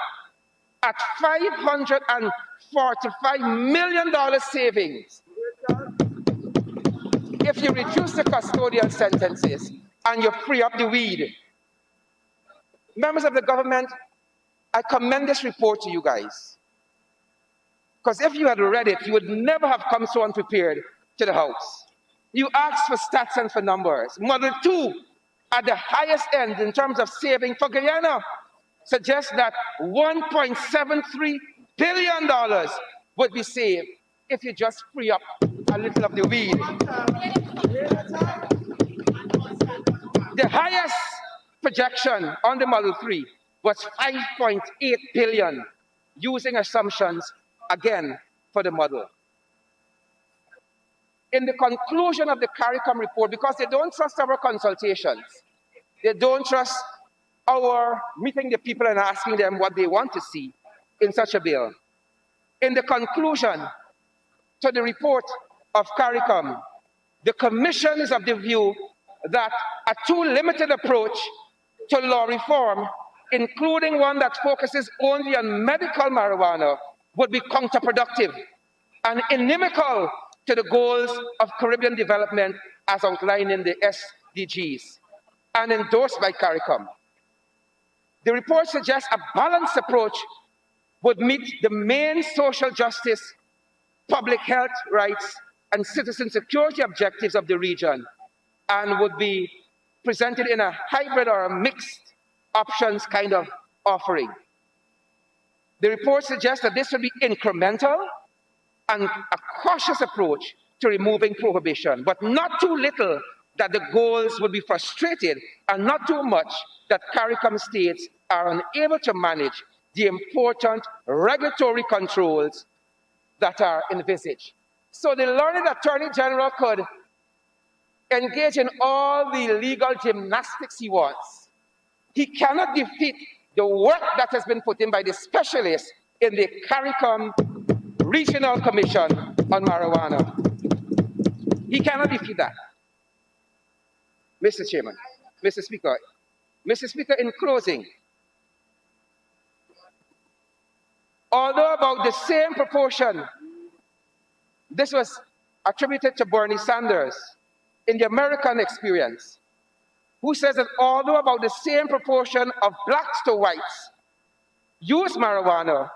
at $545 million savings. If you reduce the custodial sentences and you free up the weed. Members of the government, I commend this report to you guys. Because if you had read it, you would never have come so unprepared to the House. You asked for stats and for numbers. Model 2, at the highest end in terms of saving for Guyana, suggests that $1.73 billion would be saved if you just free up a little of the weed. The highest projection on the Model 3 was $5.8 billion, using assumptions, again, for the model. In the conclusion of the CARICOM report, because they don't trust our consultations, they don't trust our meeting the people and asking them what they want to see in such a bill. In the conclusion to the report of CARICOM, the Commission is of the view that a too limited approach to law reform, including one that focuses only on medical marijuana, would be counterproductive and inimical to the goals of Caribbean development as outlined in the SDGs and endorsed by CARICOM. The report suggests a balanced approach would meet the main social justice, public health rights, and citizen security objectives of the region, and would be presented in a hybrid or a mixed options kind of offering. The report suggests that this should be incremental and a cautious approach to removing prohibition, but not too little that the goals would be frustrated, and not too much that CARICOM states are unable to manage the important regulatory controls that are envisaged. So the learned Attorney General could engage in all the legal gymnastics he wants. He cannot defeat the work that has been put in by the specialists in the CARICOM Regional Commission on Marijuana. He cannot defeat that. Mr. Chairman, Mr. Speaker, in closing, although about the same proportion, this was attributed to Bernie Sanders in the American experience, who says that although about the same proportion of blacks to whites use marijuana,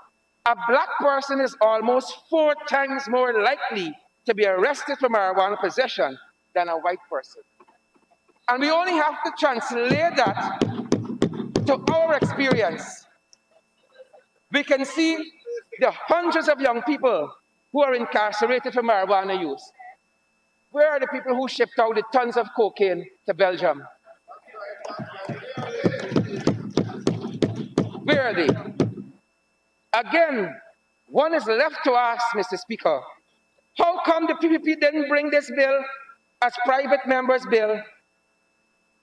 a black person is almost 4 times more likely to be arrested for marijuana possession than a white person. And we only have to translate that to our experience. We can see the hundreds of young people who are incarcerated for marijuana use. Where are the people who shipped out the tons of cocaine to Belgium? Where are they? Again, one is left to ask, Mr. Speaker, how come the PPP didn't bring this bill as private members' bill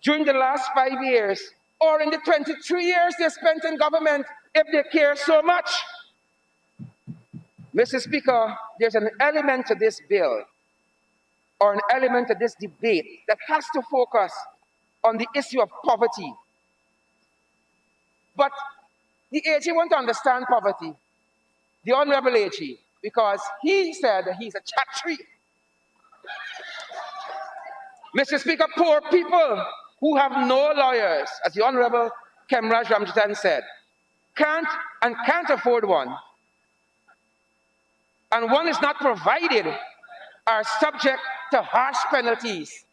during the last 5 years, or in the 23 years they spent in government, if they care so much? Mr. Speaker, there's an element to this bill, or an element to this debate, that has to focus on the issue of poverty. But the AG won't understand poverty, the Honorable AG, because he said that he's a chatri. Mr. Speaker, poor people who have no lawyers, as the Honorable Kemraj Ramjatan said, can't afford one, and one is not provided, are subject to harsh penalties.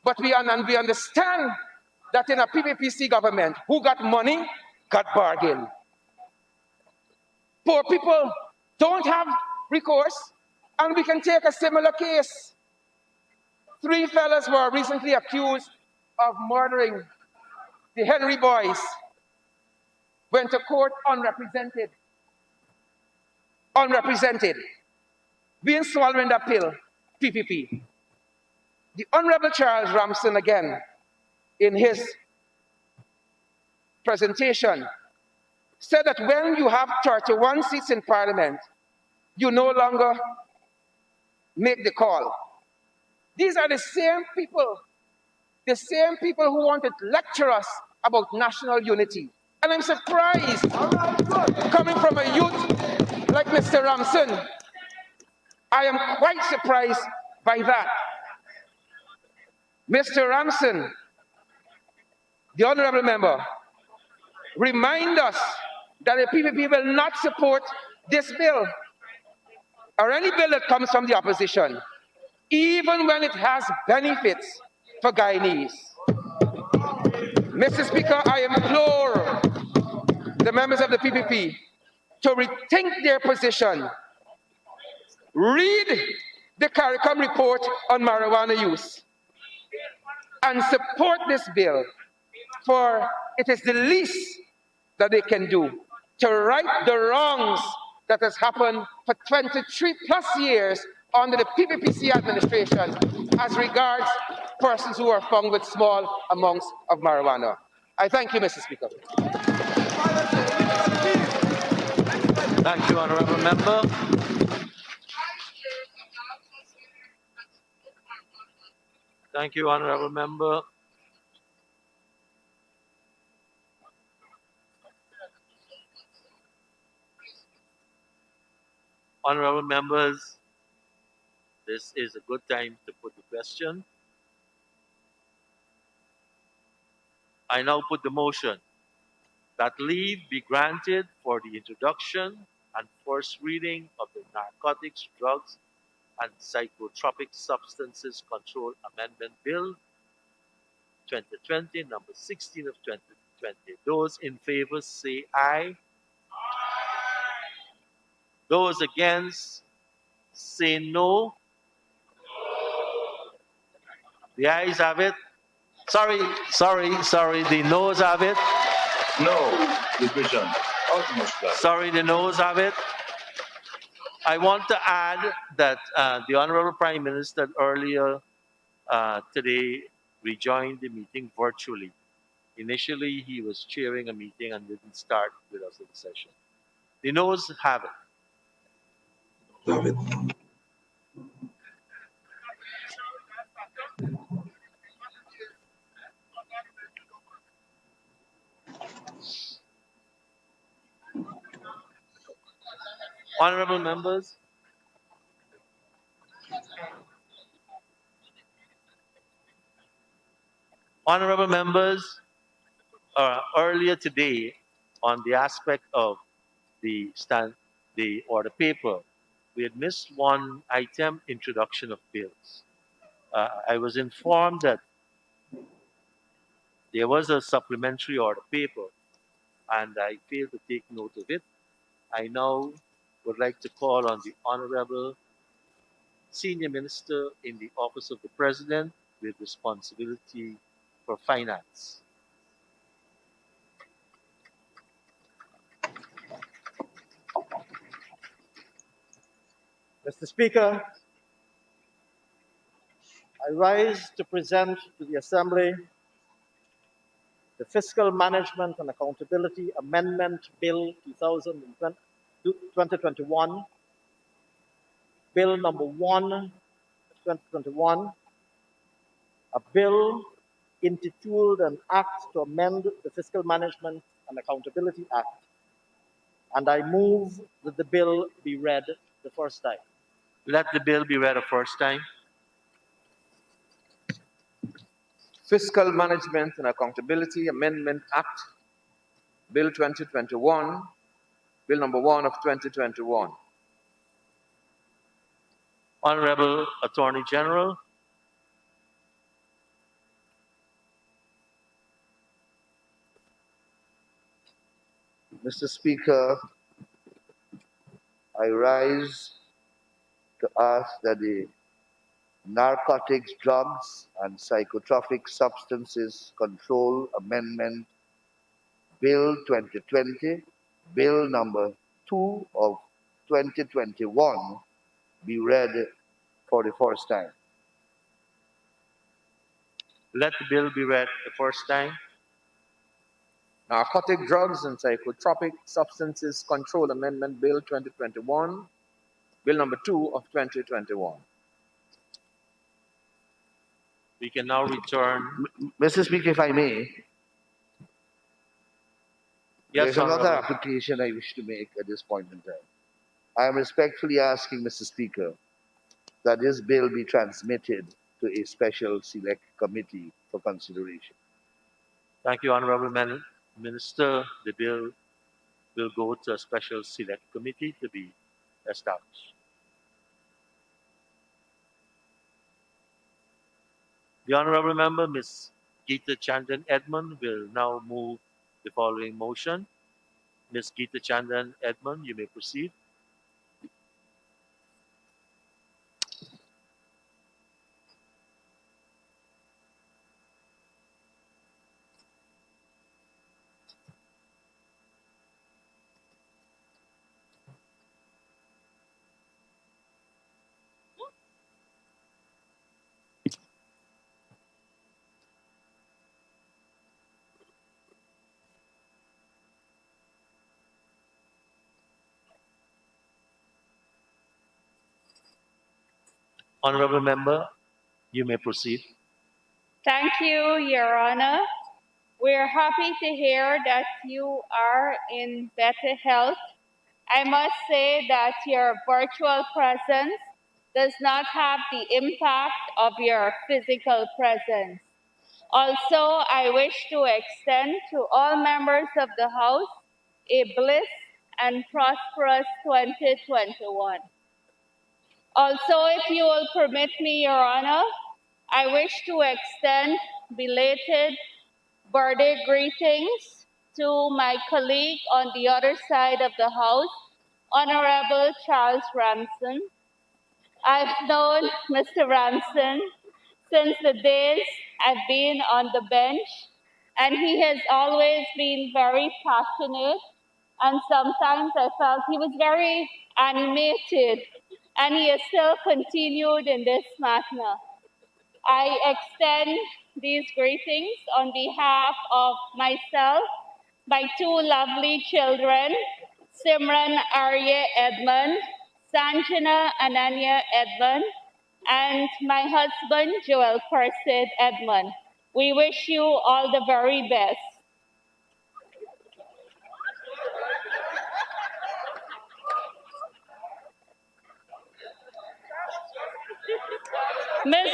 But we understand that in a PPPC government, who got money, got bargain. Poor people don't have recourse, and we can take a similar case. 3 fellas were recently accused of murdering the Henry boys, went to court unrepresented, being swallowing that pill, PPP. The Honorable Charles Ramson, again, in his presentation, said that when you have 31 seats in Parliament, you no longer make the call. These are the same people who want to lecture us about national unity. And I'm surprised, coming from a youth like Mr. Ramson, I am quite surprised by that. Mr. Ramson, the Honorable Member, remind us that the PPP will not support this bill or any bill that comes from the opposition, even when it has benefits for Guyanese. Mr. Speaker, I implore the members of the PPP to rethink their position. Read the CARICOM report on marijuana use and support this bill, for it is the least that they can do to right the wrongs that has happened for 23 plus years under the PPPC administration as regards persons who are found with small amounts of marijuana. I thank you, Mr. Speaker. Thank you, Honourable Member. Thank you, Honourable Member. Honourable members, this is a good time to put the question. I now put the motion that leave be granted for the introduction and first reading of the Narcotics, Drugs, and Psychotropic Substances Control Amendment Bill 2020, number 16 of 2020. Those in favor say aye. Those against say no. The ayes have it. Sorry, the noes have it. No, division. Utmost class. Sorry, the noes have it. I want to add that the Honorable Prime Minister earlier today rejoined the meeting virtually. Initially, he was chairing a meeting and didn't start with us in the session. The noes have it. Have it. Honorable members, earlier today on the aspect of the order paper, we had missed one item, introduction of bills. I was informed that there was a supplementary order paper, and I failed to take note of it. I now would like to call on the Honorable Senior Minister in the Office of the President with responsibility for finance. Mr. Speaker, I rise to present to the Assembly the Fiscal Management and Accountability Amendment Bill 2021, Bill number 1, 2021, a bill intituled an Act to amend the Fiscal Management and Accountability Act, and I move that the bill be read the first time. Let the bill be read a first time. Fiscal Management and Accountability Amendment Act, Bill 2021, Bill number 1 of 2021. Honorable Attorney General, Mr. Speaker, I rise to ask that the Narcotics, Drugs and Psychotropic Substances Control Amendment Bill 2020, Bill number 2 of 2021 be read for the first time. let the bill be read the first time. Narcotic Drugs and Psychotropic Substances Control Amendment Bill 2021, Bill number 2 of 2021. We can now return. Mr. Speaker, if I may, Yes, there's another Honorable. application I wish to make at this point in time. I am respectfully asking, Mr. Speaker, that this bill be transmitted to a special select committee for consideration. Thank you, Honorable Minister. The bill will go to a special select committee to be established. The Honorable Member, Ms. Geeta Chandan Edmund, will now move the following motion. Ms. Geeta Chandan Edmund, you may proceed. Honorable Member, you may proceed. Thank you, Your Honor. We're happy to hear that you are in better health. I must say that your virtual presence does not have the impact of your physical presence. Also, I wish to extend to all members of the House a bliss and prosperous 2021. Also, if you will permit me, Your Honor, I wish to extend belated birthday greetings to my colleague on the other side of the House, Honorable Charles Ramson. I've known Mr. Ramson since the days I've been on the bench, and he has always been very passionate, and sometimes I felt he was very animated, and he has still continued in this manner. I extend these greetings on behalf of myself, my two lovely children, Simran Arya Edmund, Sanjana Ananya Edmund, and my husband, Joel Persid Edmund. We wish you all the very best. Miss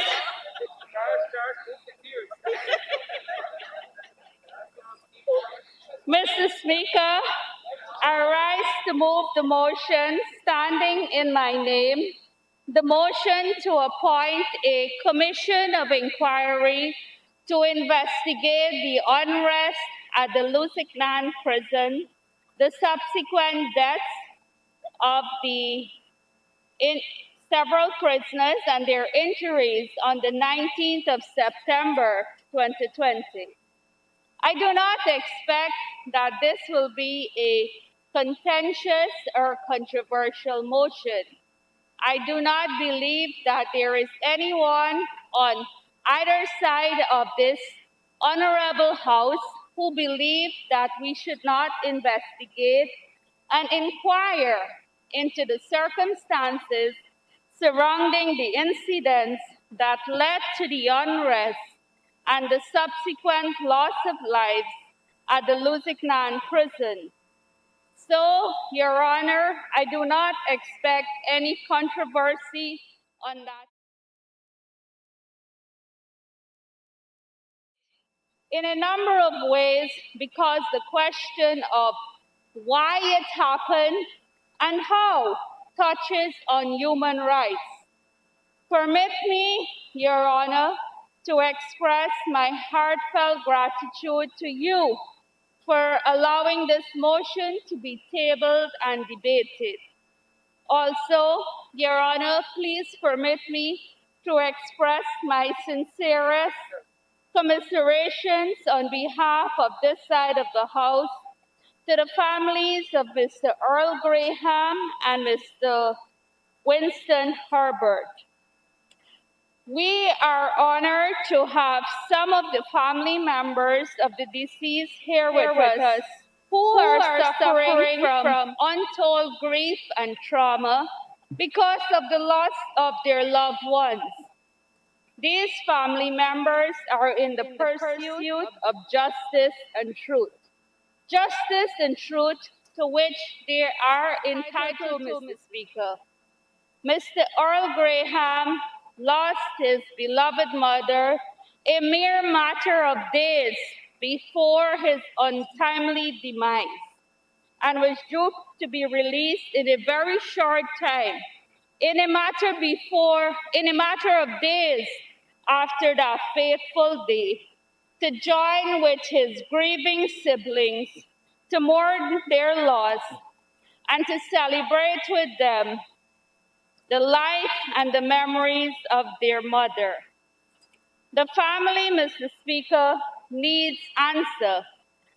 Mr. Speaker, I rise to move the motion standing in my name, the motion to appoint a commission of inquiry to investigate the unrest at the Lusignan prison, the subsequent deaths of several prisoners and their injuries on the 19th of September 2020. I do not expect that this will be a contentious or controversial motion. I do not believe that there is anyone on either side of this honorable House who believes that we should not investigate and inquire into the circumstances surrounding the incidents that led to the unrest and the subsequent loss of lives at the Lusignan prison. So, Your Honor, I do not expect any controversy on that. In a number of ways, because the question of why it happened and how touches on human rights. Permit me, Your Honor, to express my heartfelt gratitude to you for allowing this motion to be tabled and debated. Also, Your Honor, please permit me to express my sincerest commiserations on behalf of this side of the House to the families of Mr. Earl Graham and Mr. Winston Herbert. We are honored to have some of the family members of the deceased here with us who are suffering from untold grief and trauma because of the loss of their loved ones. These family members are in the pursuit of justice and truth. Justice and truth to which they are entitled, Mr. Speaker. Mr. Earl Graham lost his beloved mother a mere matter of days before his untimely demise and was due to be released in a very short time, in a matter of days after that fateful day, to join with his grieving siblings to mourn their loss and to celebrate with them the life and the memories of their mother. The family, Mr. Speaker, needs answer.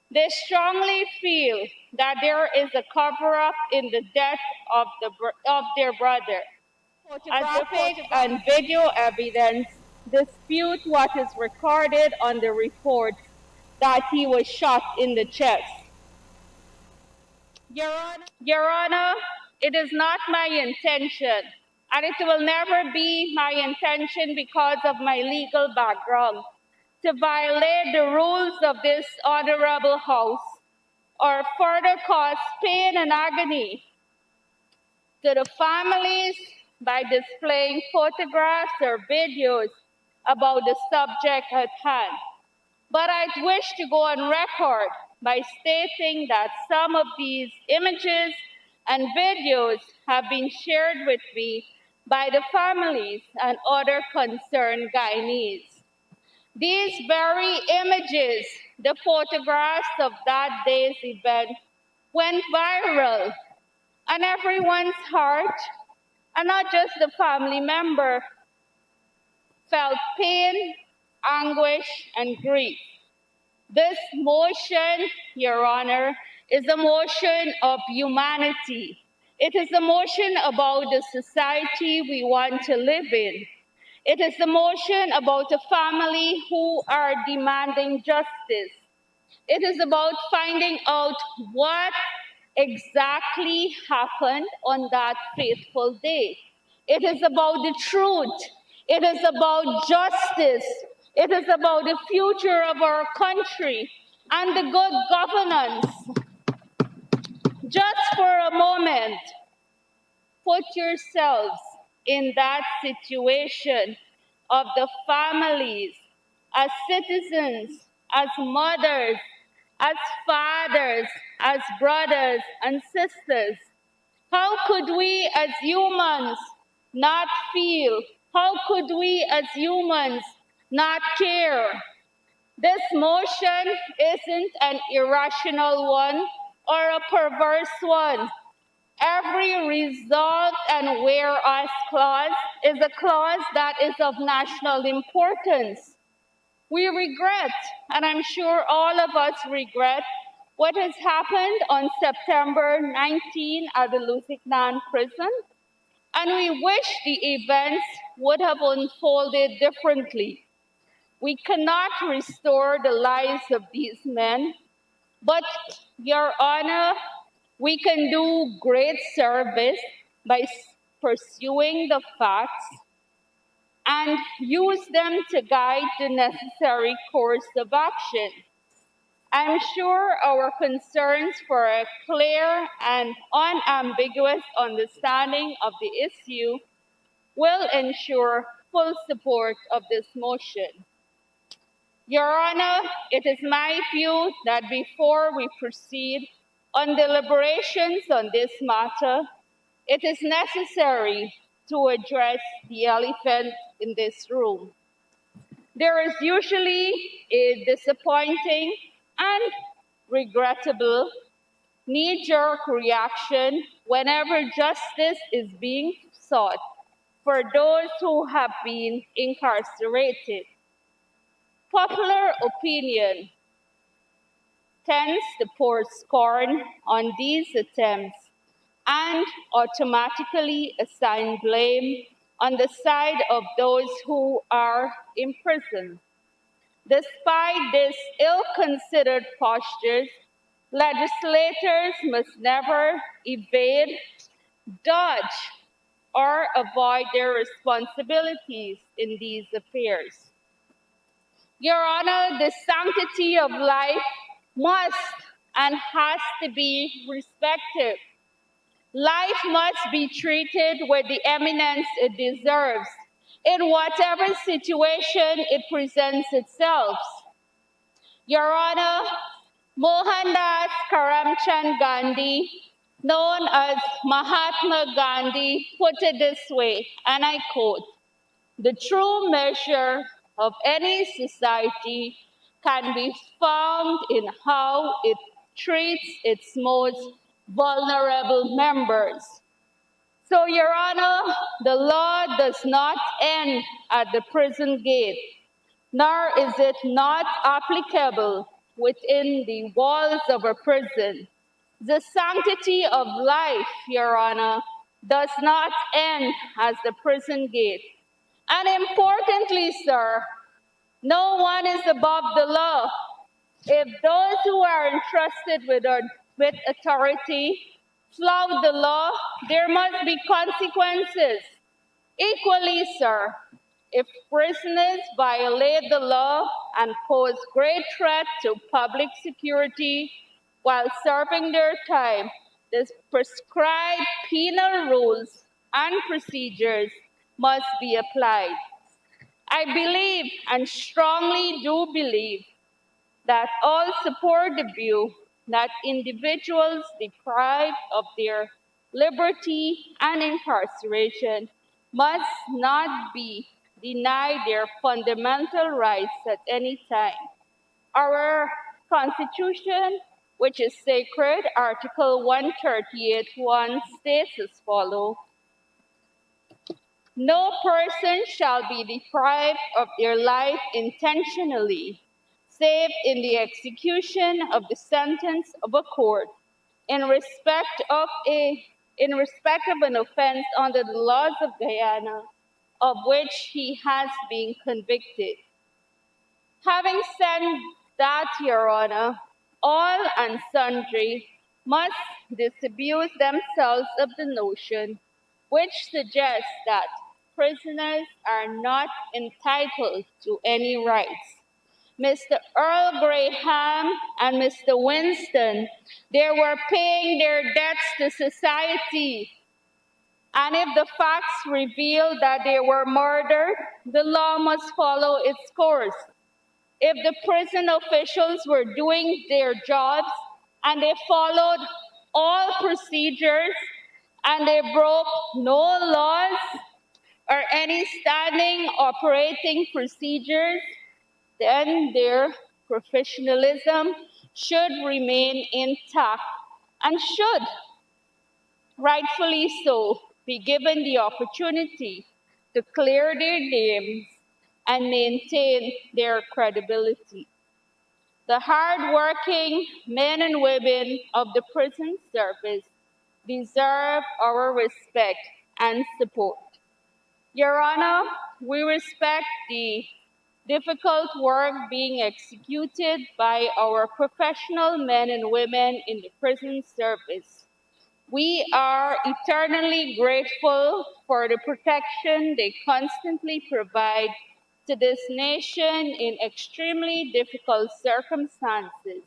They strongly feel that there is a cover-up in the death of their brother. Photographic and video evidence dispute what is recorded on the report that he was shot in the chest. Your Honor, it is not my intention, and it will never be my intention because of my legal background, to violate the rules of this honorable House or further cause pain and agony to the families by displaying photographs or videos about the subject at hand. But I'd wish to go on record by stating that some of these images and videos have been shared with me by the families and other concerned Guyanese. These very images, the photographs of that day's event, went viral, and everyone's heart, and not just the family member, felt pain, anguish, and grief. This motion, Your Honor, is a motion of humanity. It is a motion about the society we want to live in. It is a motion about a family who are demanding justice. It is about finding out what exactly happened on that fateful day. It is about the truth. It is about justice. It is about the future of our country and the good governance. Just for a moment, put yourselves in that situation of the families, as citizens, as mothers, as fathers, as brothers and sisters. How could we as humans not feel? How could we as humans not care? This motion isn't an irrational one or a perverse one. Every resolved and whereas clause is a clause that is of national importance. We regret, and I'm sure all of us regret, what has happened on September 19 at the Lusignan prison, and we wish the events would have unfolded differently. We cannot restore the lives of these men, but, Your Honor, we can do great service by pursuing the facts and use them to guide the necessary course of action. I'm sure our concerns for a clear and unambiguous understanding of the issue will ensure full support of this motion. Your Honor, it is my view that before we proceed on deliberations on this matter, it is necessary to address the elephant in this room. There is usually a disappointing and regrettable knee-jerk reaction whenever justice is being sought for those who have been incarcerated. Popular opinion tends to pour scorn on these attempts and automatically assign blame on the side of those who are imprisoned. Despite these ill-considered postures, legislators must never evade, dodge, or avoid their responsibilities in these affairs. Your Honor, the sanctity of life must and has to be respected. Life must be treated with the eminence it deserves in whatever situation it presents itself. Your Honor, Mohandas Karamchand Gandhi, known as Mahatma Gandhi, put it this way, and I quote, "The true measure of any society can be found in how it treats its most vulnerable members." So, Your Honor, the law does not end at the prison gate, nor is it not applicable within the walls of a prison. The sanctity of life, Your Honor, does not end at the prison gate. And importantly, sir, no one is above the law. If those who are entrusted with authority flout the law, there must be consequences. Equally, sir, if prisoners violate the law and pose great threat to public security while serving their time, the prescribed penal rules and procedures must be applied. I believe and strongly do believe that all support the view that individuals deprived of their liberty and incarceration must not be denied their fundamental rights at any time. Our Constitution, which is sacred, Article 138(1) states as follows: no person shall be deprived of their life intentionally, save in the execution of the sentence of a court, in respect of an offense under the laws of Guyana, of which he has been convicted. Having said that, Your Honor, all and sundry must disabuse themselves of the notion which suggests that prisoners are not entitled to any rights. Mr. Earl Graham and Mr. Winston, they were paying their debts to society. And if the facts reveal that they were murdered, the law must follow its course. If the prison officials were doing their jobs and they followed all procedures and they broke no laws or any standing operating procedures, then their professionalism should remain intact and should, rightfully so, be given the opportunity to clear their names and maintain their credibility. The hard-working men and women of the prison service deserve our respect and support. Your Honor, we respect the difficult work being executed by our professional men and women in the prison service. We are eternally grateful for the protection they constantly provide to this nation in extremely difficult circumstances.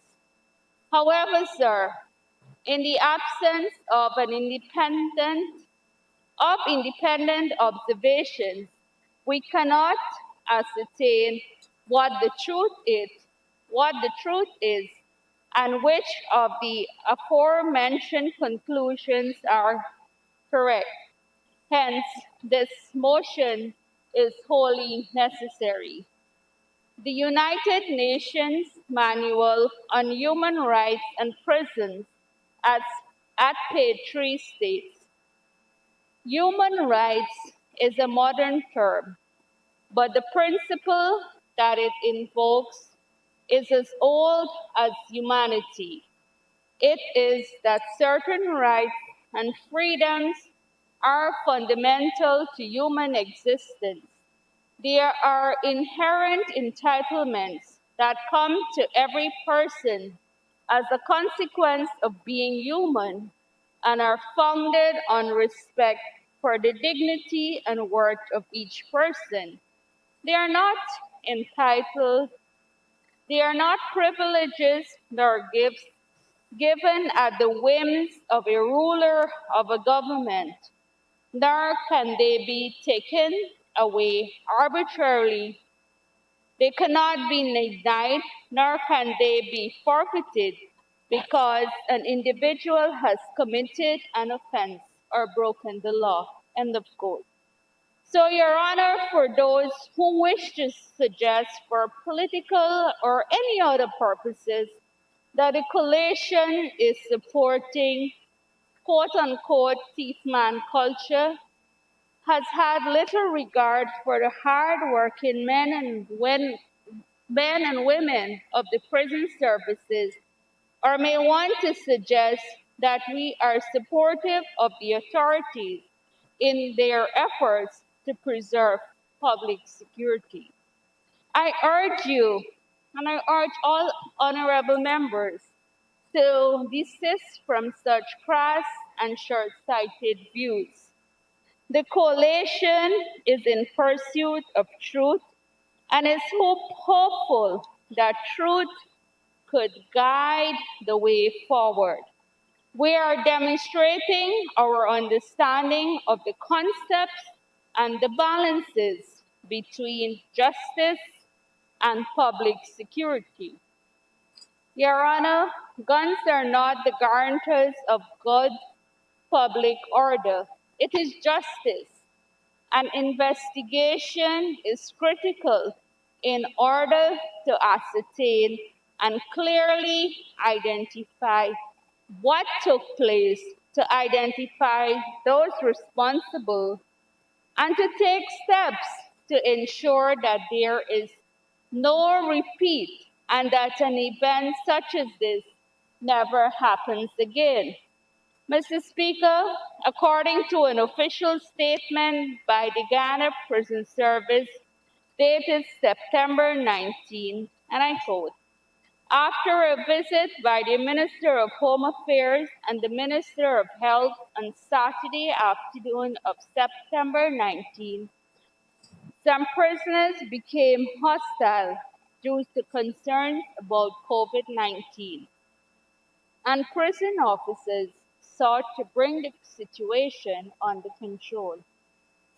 However, sir, in the absence of independent observations, we cannot ascertain what the truth is, and which of the aforementioned conclusions are correct. Hence, this motion is wholly necessary. The United Nations Manual on Human Rights and Prisons at page 3 states, human rights is a modern term, but the principle that it invokes is as old as humanity. It is that certain rights and freedoms are fundamental to human existence. There are inherent entitlements that come to every person as a consequence of being human and are founded on respect for the dignity and worth of each person. They are not privileges nor gifts given at the whims of a ruler of a government, nor can they be taken away arbitrarily. They cannot be denied, nor can they be forfeited because an individual has committed an offense or broken the law. End of quote. So, Your Honor, for those who wish to suggest for political or any other purposes that the coalition is supporting quote-unquote thief-man culture has had little regard for the hard-working men and women of the prison services, or may want to suggest that we are supportive of the authorities in their efforts to preserve public security. I urge you, and I urge all honorable members, to desist from such crass and short-sighted views. The coalition is in pursuit of truth and is hopeful that truth could guide the way forward. We are demonstrating our understanding of the concepts and the balances between justice and public security. Your Honor, guns are not the guarantors of good public order. It is justice An investigation is critical in order to ascertain and clearly identify what took place, to identify those responsible, and to take steps to ensure that there is no repeat and that an event such as this never happens again. Mr. Speaker, according to an official statement by the Ghana Prison Service dated September 19, and I quote, after a visit by the Minister of Home Affairs and the Minister of Health on Saturday afternoon of September 19, some prisoners became hostile due to concerns about COVID-19, and prison officers sought to bring the situation under control.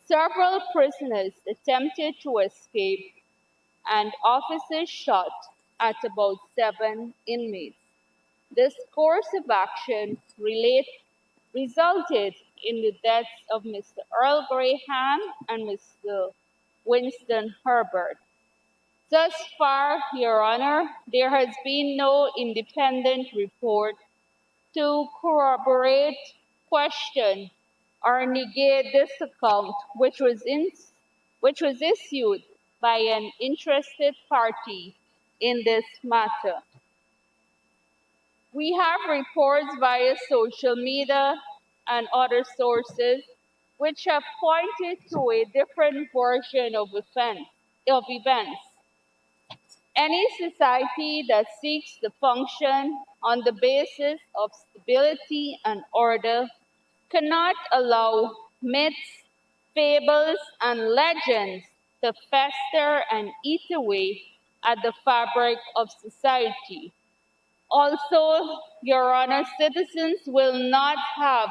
Several prisoners attempted to escape, and officers shot at about 7 inmates. This course of action resulted in the deaths of Mr. Earl Graham and Mr. Winston Herbert. Thus far, Your Honor, there has been no independent report to corroborate, question, or negate this account, which was issued by an interested party in this matter. We have reports via social media and other sources which have pointed to a different version of events. Any society that seeks to function on the basis of stability and order cannot allow myths, fables, and legends to fester and eat away at the fabric of society. Also, Your Honor, citizens will not have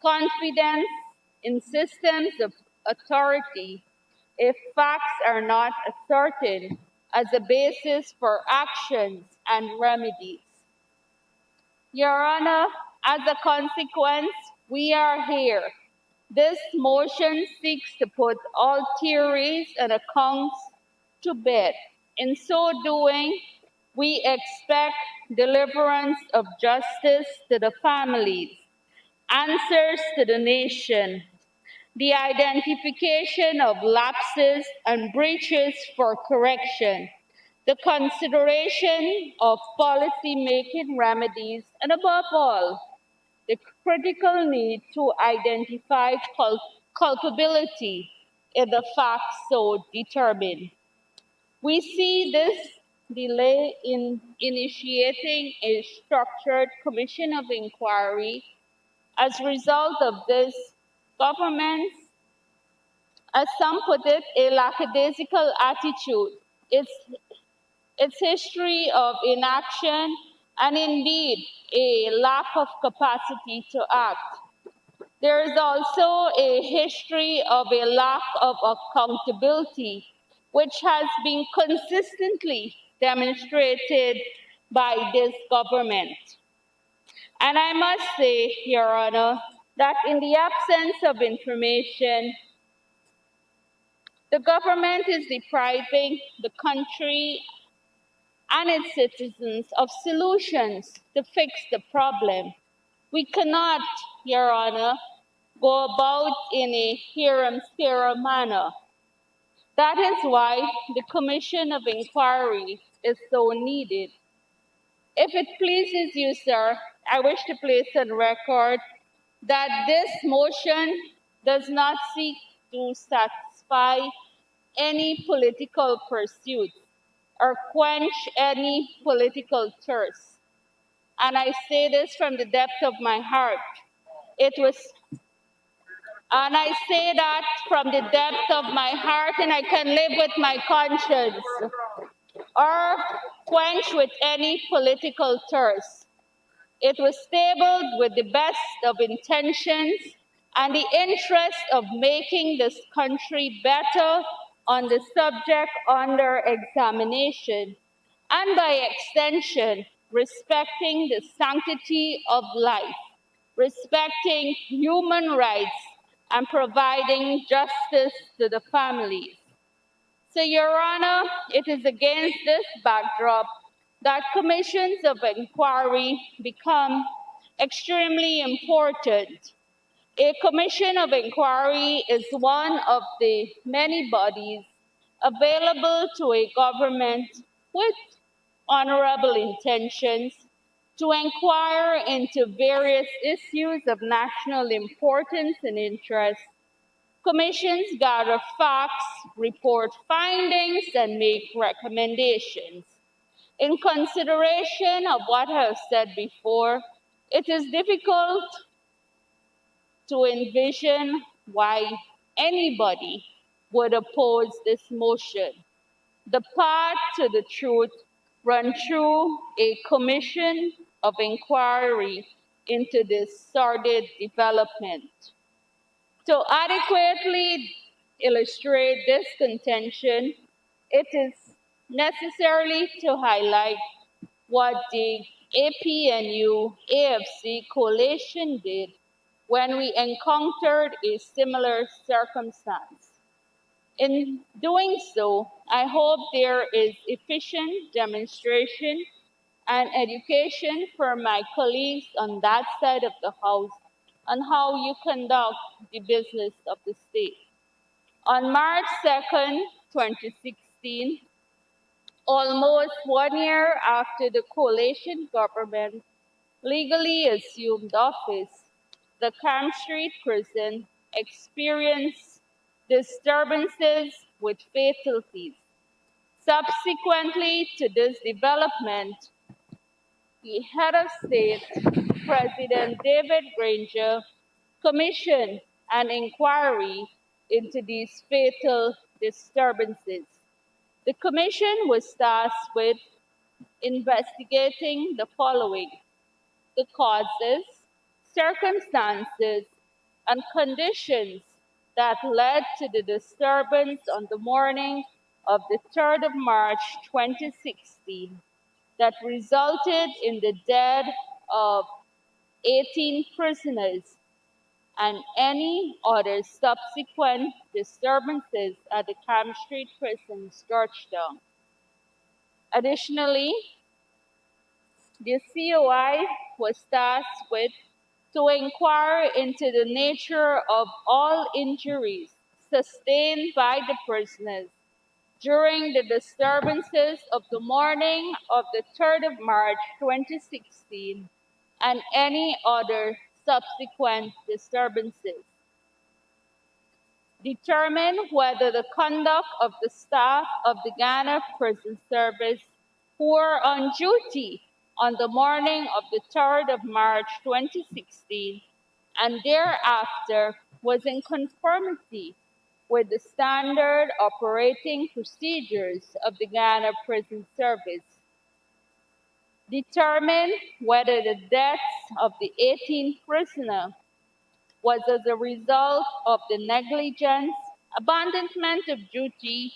confidence in systems of authority if facts are not ascertained as a basis for actions and remedies. Your Honor, as a consequence, we are here. This motion seeks to put all theories and accounts to bed. In so doing, we expect deliverance of justice to the families, answers to the nation, the identification of lapses and breaches for correction, the consideration of policy-making remedies, and above all, the critical need to identify culpability if the facts so determine. We see this delay in initiating a structured commission of inquiry as a result of this government's, as some put it, a lackadaisical attitude, its history of inaction, and indeed a lack of capacity to act. There is also a history of a lack of accountability, which has been consistently demonstrated by this government. And I must say, Your Honor, that in the absence of information, the government is depriving the country and its citizens of solutions to fix the problem. We cannot, Your Honor, go about in a harum-scarum manner. That is why the Commission of Inquiry is so needed. If it pleases you, sir, I wish to place on record that this motion does not seek to satisfy any political pursuit or quench any political thirst. And I say this from the depth of my heart. And I say that from the depth of my heart, and I can live with my conscience or quench with any political thirst. It was tabled with the best of intentions and the interest of making this country better on the subject under examination, and by extension, respecting the sanctity of life, respecting human rights, and providing justice to the families. So, Your Honor, it is against this backdrop that commissions of inquiry become extremely important. A commission of inquiry is one of the many bodies available to a government with honorable intentions to inquire into various issues of national importance and interest. Commissions gather facts, report findings, and make recommendations. In consideration of what I have said before, it is difficult to envision why anybody would oppose this motion. The path to the truth runs through a commission of inquiry into this sordid development. To adequately illustrate this contention, it is necessary to highlight what the APNU AFC coalition did when we encountered a similar circumstance. In doing so, I hope there is efficient demonstration and education for my colleagues on that side of the House on how you conduct the business of the state. On March 2nd, 2016, almost 1 year after the coalition government legally assumed office, the Camp Street prison experienced disturbances with fatalities. Subsequently to this development, the head of state, President David Granger, commissioned an inquiry into these fatal disturbances. The commission was tasked with investigating the following: the causes, circumstances, and conditions that led to the disturbance on the morning of the 3rd of March 2016 that resulted in the death of 18 prisoners and any other subsequent disturbances at the Camp Street prisons, Georgetown. Additionally, the COI was tasked with to inquire into the nature of all injuries sustained by the prisoners during the disturbances of the morning of the 3rd of March 2016 and any other subsequent disturbances. Determine whether the conduct of the staff of the Ghana Prison Service who were on duty on the morning of the 3rd of March 2016 and thereafter was in conformity with the standard operating procedures of the Ghana Prison Service. Determine whether the deaths of the 18 prisoners was as a result of the negligence, abandonment of duty,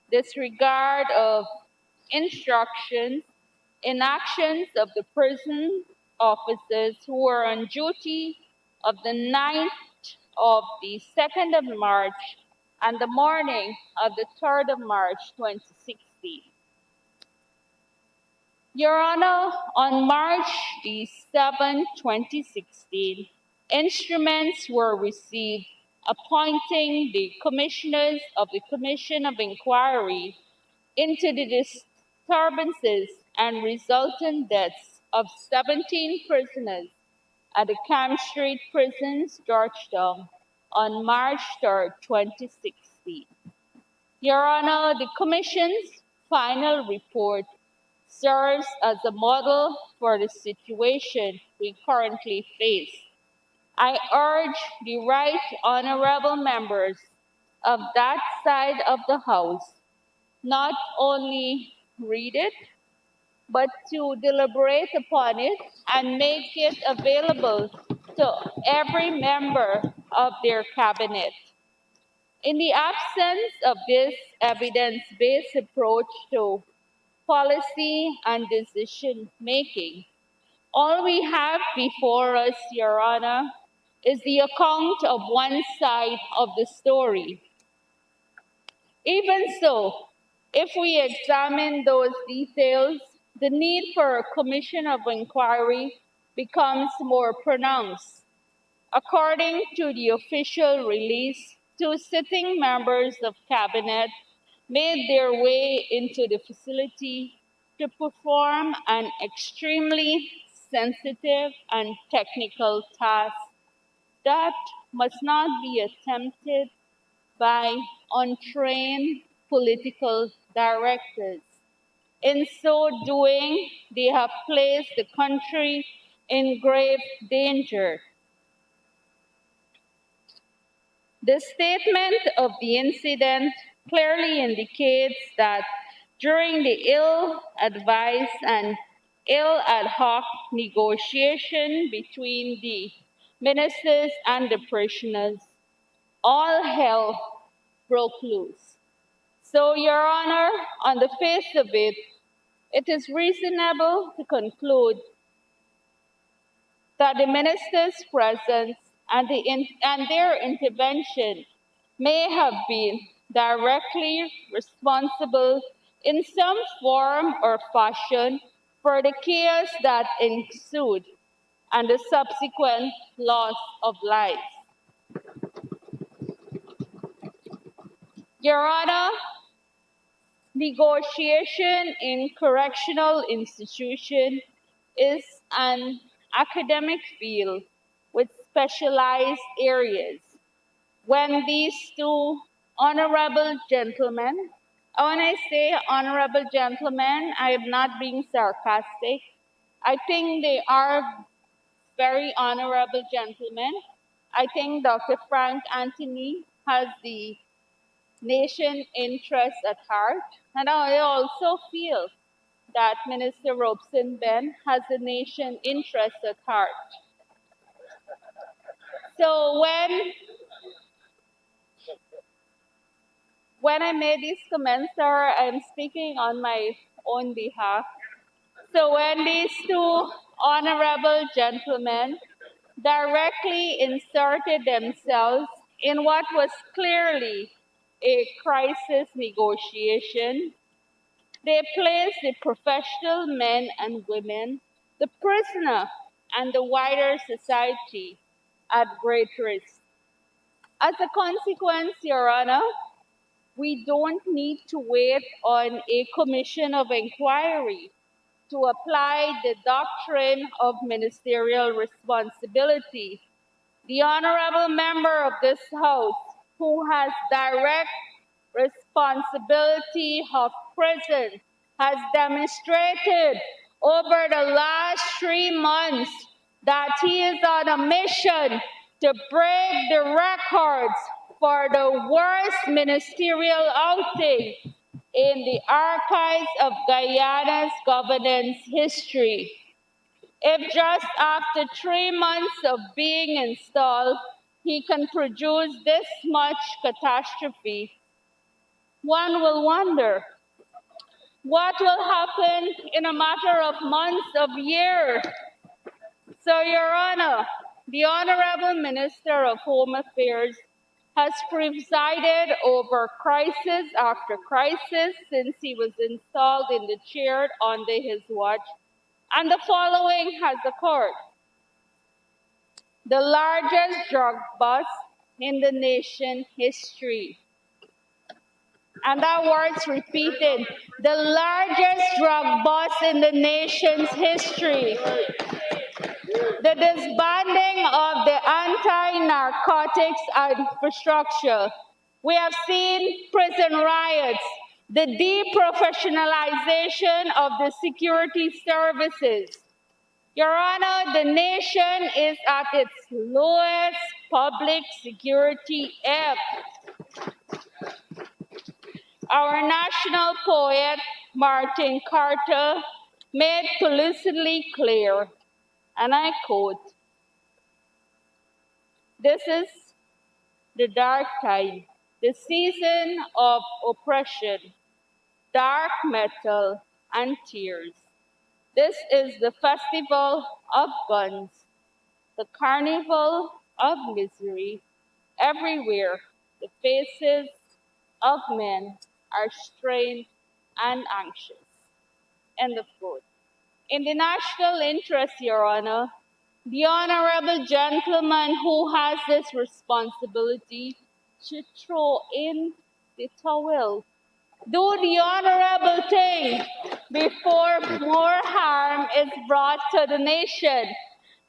disregard of instructions, inactions of the prison officers who were on duty of the 9th of the 2nd of March and the morning of the 3rd of March 2016. Your Honor, on March the 7th, 2016, instruments were received appointing the commissioners of the Commission of Inquiry into the disturbances and resultant deaths of 17 prisoners at the Camp Street prisons, Georgetown, on March 3rd, 2016. Your Honor, the Commission's final report serves as a model for the situation we currently face. I urge the right honorable members of that side of the House not only read it, but to deliberate upon it and make it available to every member of their cabinet. In the absence of this evidence-based approach to policy and decision making, all we have before us, Your Honor, is the account of one side of the story. Even so, if we examine those details, the need for a commission of inquiry becomes more pronounced. According to the official release, two sitting members of cabinet made their way into the facility to perform an extremely sensitive and technical task that must not be attempted by untrained political directors. In so doing, they have placed the country in grave danger. The statement of the incident clearly indicates that during the ill-advised and ill ad hoc negotiation between the ministers and the prisoners, all hell broke loose. So, Your Honor, on the face of it, it is reasonable to conclude that the minister's presence and their intervention may have been directly responsible in some form or fashion for the chaos that ensued and the subsequent loss of lives. Your Honor, negotiation in correctional institution is an academic field with specialized areas. When these two honorable gentlemen, when I say honorable gentlemen, I am not being sarcastic. I think they are very honorable gentlemen. I think Dr. Frank Anthony has the nation interest at heart. And I also feel that Minister Robeson Ben has the nation interest at heart. So when I made these comments, sir, I'm speaking on my own behalf. So when these two honorable gentlemen directly inserted themselves in what was clearly a crisis negotiation, they placed the professional men and women, the prisoner, and the wider society at great risk. As a consequence, Your Honor, we don't need to wait on a commission of inquiry to apply the doctrine of ministerial responsibility. The honorable member of this House, who has direct responsibility of prison, has demonstrated over the last 3 months that he is on a mission to break the records for the worst ministerial outing in the archives of Guyana's governance history. If just after 3 months of being installed, he can produce this much catastrophe, one will wonder what will happen in a matter of months, of years. So, Your Honor, the Honorable Minister of Home Affairs has presided over crisis after crisis since he was installed in the chair under his watch, and the following has occurred. The largest drug bust in the nation's history. And that word's repeated. The largest drug bust in the nation's history. The disbanding of the anti-narcotics infrastructure. We have seen prison riots, the deprofessionalization of the security services. Your Honor, the nation is at its lowest public security ebb. Our national poet, Martin Carter, made lucidly clear, and I quote, "This is the dark time, the season of oppression, dark metal, and tears. This is the festival of guns, the carnival of misery. Everywhere, the faces of men are strained and anxious. End of quote. In the national interest, Your Honor, the honorable gentleman who has this responsibility should throw in the towel. Do the honorable thing before more harm is brought to the nation.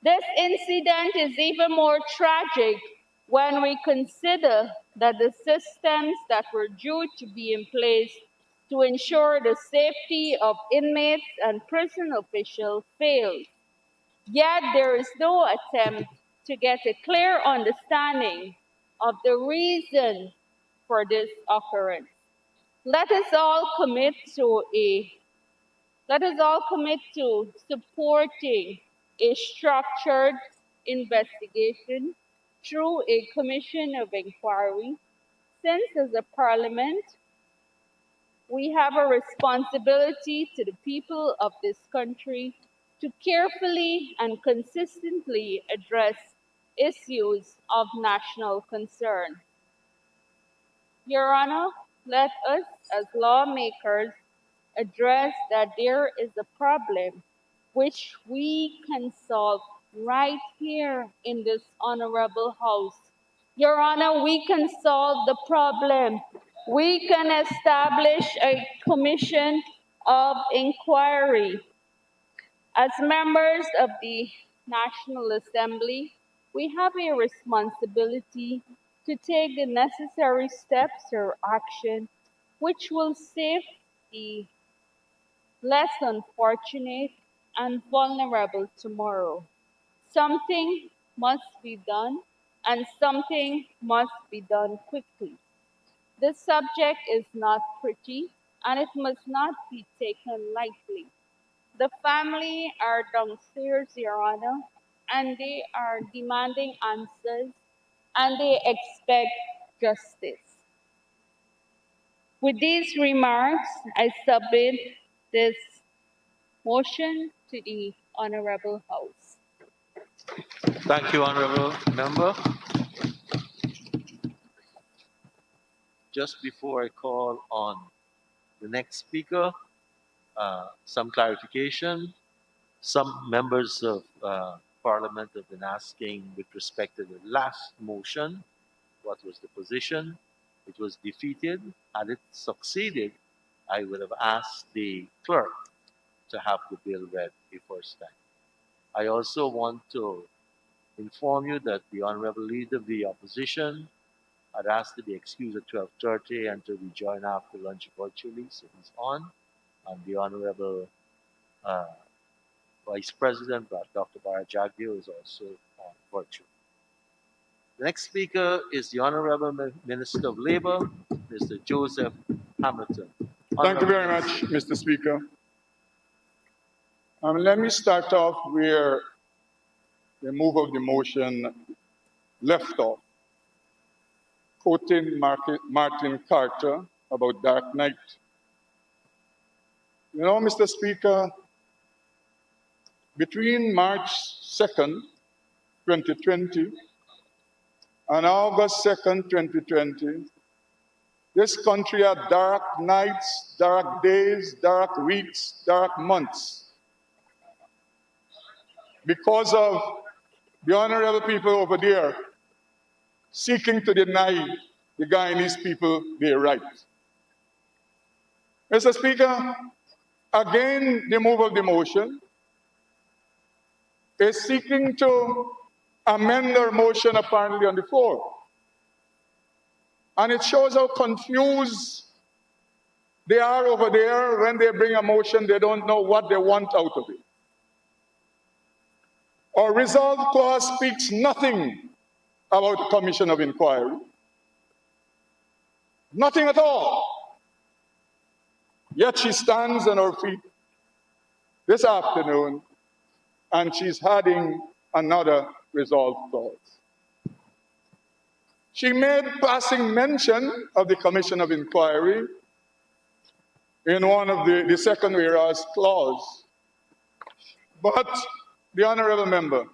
This incident is even more tragic when we consider that the systems that were due to be in place to ensure the safety of inmates and prison officials failed. Yet there is no attempt to get a clear understanding of the reason for this occurrence. Let us all commit to supporting a structured investigation through a commission of inquiry, since as a parliament, we have a responsibility to the people of this country to carefully and consistently address issues of national concern. Your Honor, let us as lawmakers address that there is a problem which we can solve right here in this honorable house. Your Honor, we can solve the problem. We can establish a commission of inquiry. As members of the National Assembly, we have a responsibility to take the necessary steps or action which will save the less unfortunate and vulnerable tomorrow. Something must be done, and something must be done quickly. This subject is not pretty, and it must not be taken lightly. The family are downstairs, Your Honor, and they are demanding answers, and they expect justice. With these remarks, I submit this motion to the Honorable House. Thank you, Honorable Member. Just before I call on the next speaker, some clarification. Some members of Parliament have been asking with respect to the last motion, what was the position? It was defeated. Had it succeeded, I would have asked the clerk to have the bill read the first time. I also want to inform you that the Honorable Leader of the Opposition had asked to be excused at 12:30 and to rejoin after lunch virtually, so he's on. And the Honorable Vice President, Dr. Barajagio, is also on virtual. The next speaker is the Honorable Minister of Labor, Mr. Joseph Hamilton. Thank you very much, Mr. Speaker. Let me start off where the move of the motion left off, quoting Martin Carter about Dark Night. You know, Mr. Speaker, between March 2nd, 2020 and August 2nd, 2020, this country had dark nights, dark days, dark weeks, dark months, because of the honorable people over there seeking to deny the Guyanese people their rights. Mr. Speaker, again, the move of the motion is seeking to amend their motion apparently on the floor. And it shows how confused they are over there. When they bring a motion, they don't know what they want out of it. Our resolve clause speaks nothing about commission of inquiry. Nothing at all. Yet she stands on her feet this afternoon and she's adding another resolve clause. She made passing mention of the commission of inquiry in one of the second whereas clause. But the honorable member,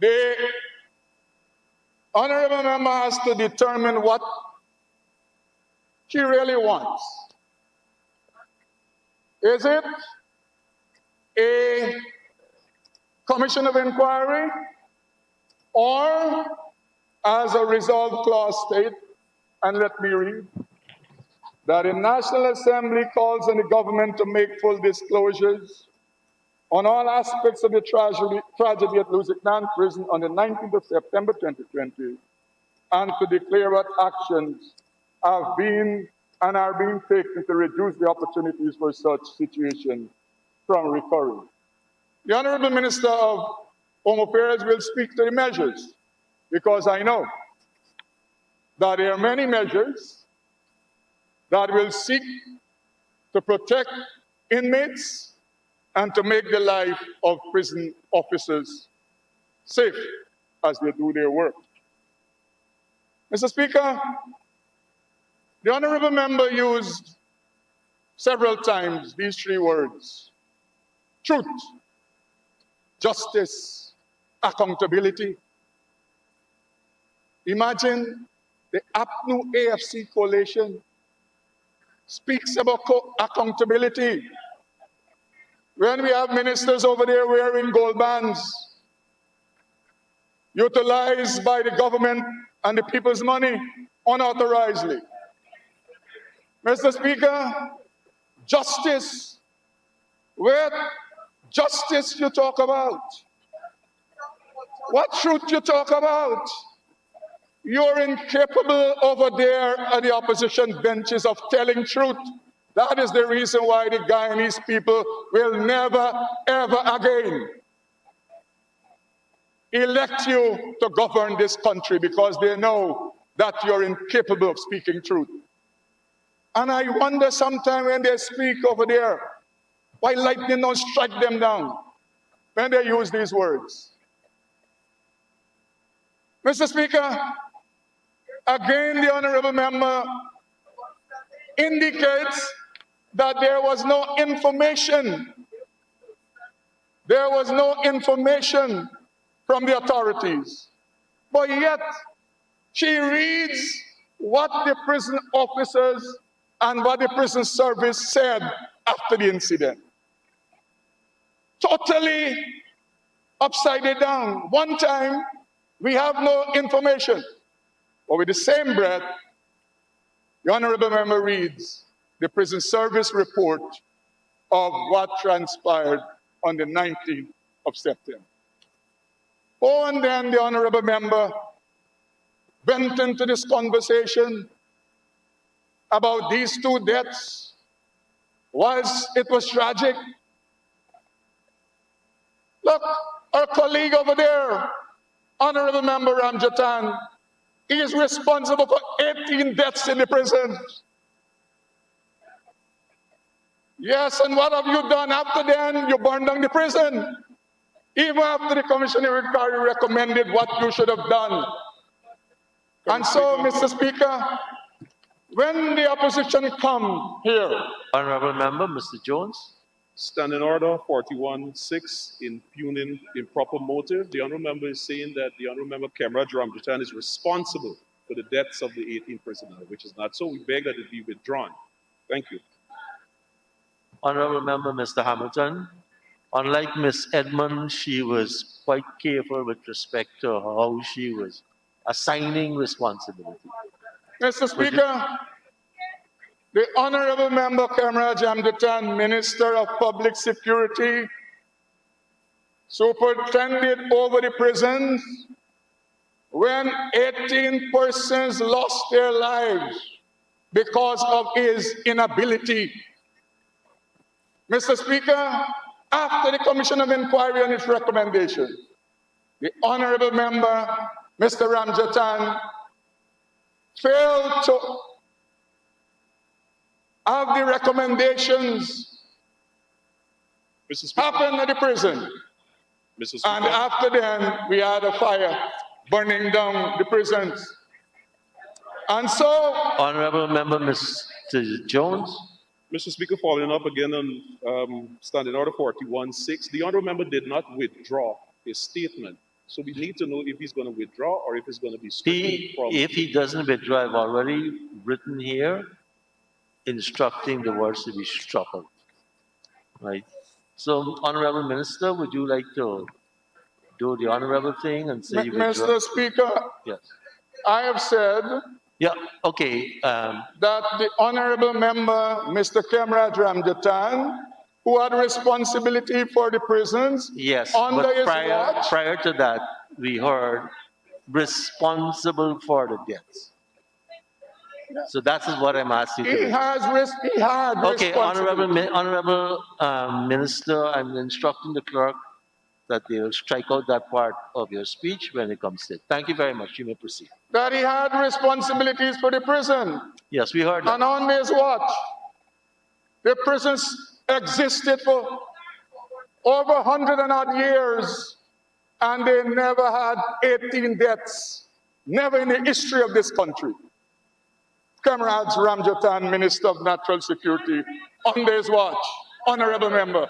The honorable member has to determine what she really wants. Is it a commission of inquiry, or as a resolve clause state, and let me read, that the National Assembly calls on the government to make full disclosures on all aspects of the tragedy at Lusignan Prison on the 19th of September 2020, and to declare what actions have been and are being taken to reduce the opportunities for such situations from recurring. The Honorable Minister of Home Affairs will speak to the measures, because I know that there are many measures that will seek to protect inmates and to make the life of prison officers safe as they do their work. Mr. Speaker, the honorable member used several times these three words: truth, justice, accountability. Imagine the APNU AFC coalition speaks about accountability when we have ministers over there wearing gold bands, utilized by the government and the people's money unauthorizedly. Mr. Speaker, justice, what justice you talk about? What truth you talk about? You're incapable over there at the opposition benches of telling truth. That is the reason why the Guyanese people will never, ever again elect you to govern this country, because they know that you're incapable of speaking truth. And I wonder sometimes when they speak over there, why lightning don't strike them down when they use these words. Mr. Speaker, again, the honorable member indicates that there was no information. There was no information from the authorities. But yet, she reads what the prison officers and what the prison service said after the incident. Totally upside down. One time, we have no information. But with the same breath, the honorable member reads the prison service report of what transpired on the 19th of September. Oh, and then the honorable member went into this conversation about these two deaths. It was tragic. Look, our colleague over there, honorable member Ramjatan, he is responsible for 18 deaths in the prison. Yes, and what have you done after then? You burned down the prison. Even after the Commission of Inquiry recommended what you should have done. And so, Mr. Speaker, when the opposition come here. Honorable Member, Mr. Jones. Standing Order 41-6, impugning improper motive. The honourable member is saying that the honourable member Kemraj Ramjatan is responsible for the deaths of the 18 prisoners, which is not so. We beg that it be withdrawn. Thank you. Honorable Member, Mr. Hamilton. Unlike Ms. Edmond, she was quite careful with respect to how she was assigning responsibility. Mr. Speaker, the honorable member Kemraj Ramjatan, Minister of Public Security, superintended over the prisons when 18 persons lost their lives because of his inability. Mr. Speaker, after the Commission of Inquiry and its recommendation, the honorable member, Mr. Ramjatan, failed to have the recommendations happen at the prison. And after then, we had a fire burning down the prisons. And so... Honorable Member, Mr. Jones. Mr. Speaker, following up again on Standing Order 41-6, the honourable member did not withdraw his statement. So we need to know if he's going to withdraw or if he's going to be stricken from. If he doesn't withdraw, I've already written here instructing the words to be struck out. Right? So, Honorable Minister, would you like to do the honorable thing and say you withdraw? Mr. Speaker, Yes. I have said Yeah, okay. that the honorable member, Mr. Kemraj Ramjatan, who had responsibility for the prisons, Yes, under but his prior, watch, prior to that, we heard responsible for the deaths. So that is what I'm asking you to he do. had Okay, responsibility. Honorable Minister, I'm instructing the clerk that they'll strike out that part of your speech when it comes to it. Thank you very much. You may proceed. That he had responsibilities for the prison, Yes, we heard that. and on his watch, the prisons existed for over 100 and odd years, and they never had 18 deaths. Never in the history of this country. Comrades Ramjatan, Minister of Natural Security, on his watch, honorable member.